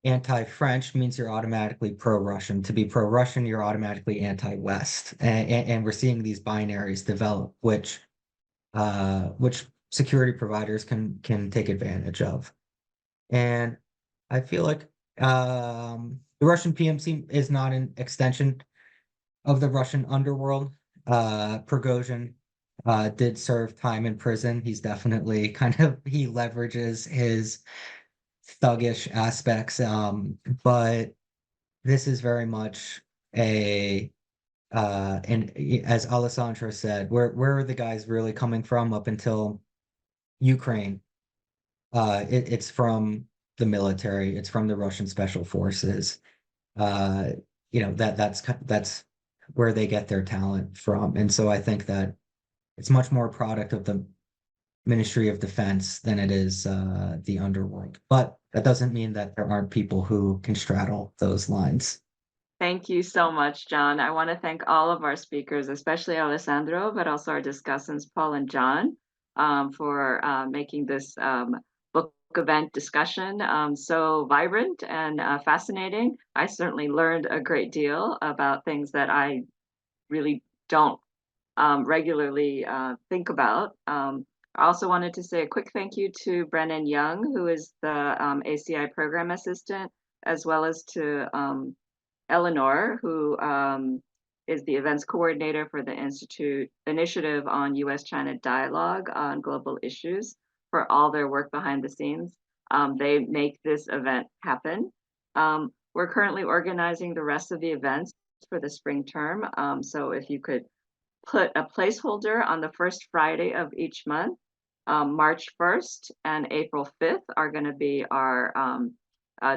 anti-French means you're automatically pro-Russian. To be pro-Russian, you're automatically anti-West. And we're seeing these binaries develop, which security providers can take advantage of. And I feel like the Russian PMC is not an extension of the Russian underworld. Prigozhin did serve time in prison. He's definitely he leverages his thuggish aspects, but this is very much and as Alessandro said, where are the guys really coming from up until Ukraine? It's from the military, it's from the Russian special forces. That's where they get their talent from. And so I think that it's much more a product of the Ministry of Defense than it is the underworld. But that doesn't mean that there aren't people who can straddle those lines. Thank you so much, John. I want to thank all of our speakers, especially Alessandro, but also our discussants, Paul and John, for making this book event discussion so vibrant and fascinating. I certainly learned a great deal about things that I really don't regularly think about. I also wanted to say a quick thank you to Brennan Young, who is the ACI program assistant, as well as to Eleanor, who is the events coordinator for the Institute Initiative on U.S.-China Dialogue on Global Issues, for all their work behind the scenes. They make this event happen. We're currently organizing the rest of the events for the spring term. So if you could put a placeholder on the first Friday of each month, March 1st and April 5th are going to be our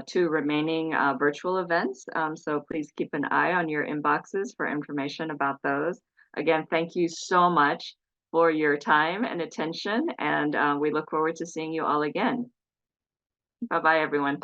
two remaining virtual events. So please keep an eye on your inboxes for information about those. Again, thank you so much for your time and attention, and we look forward to seeing you all again. Bye-bye, everyone.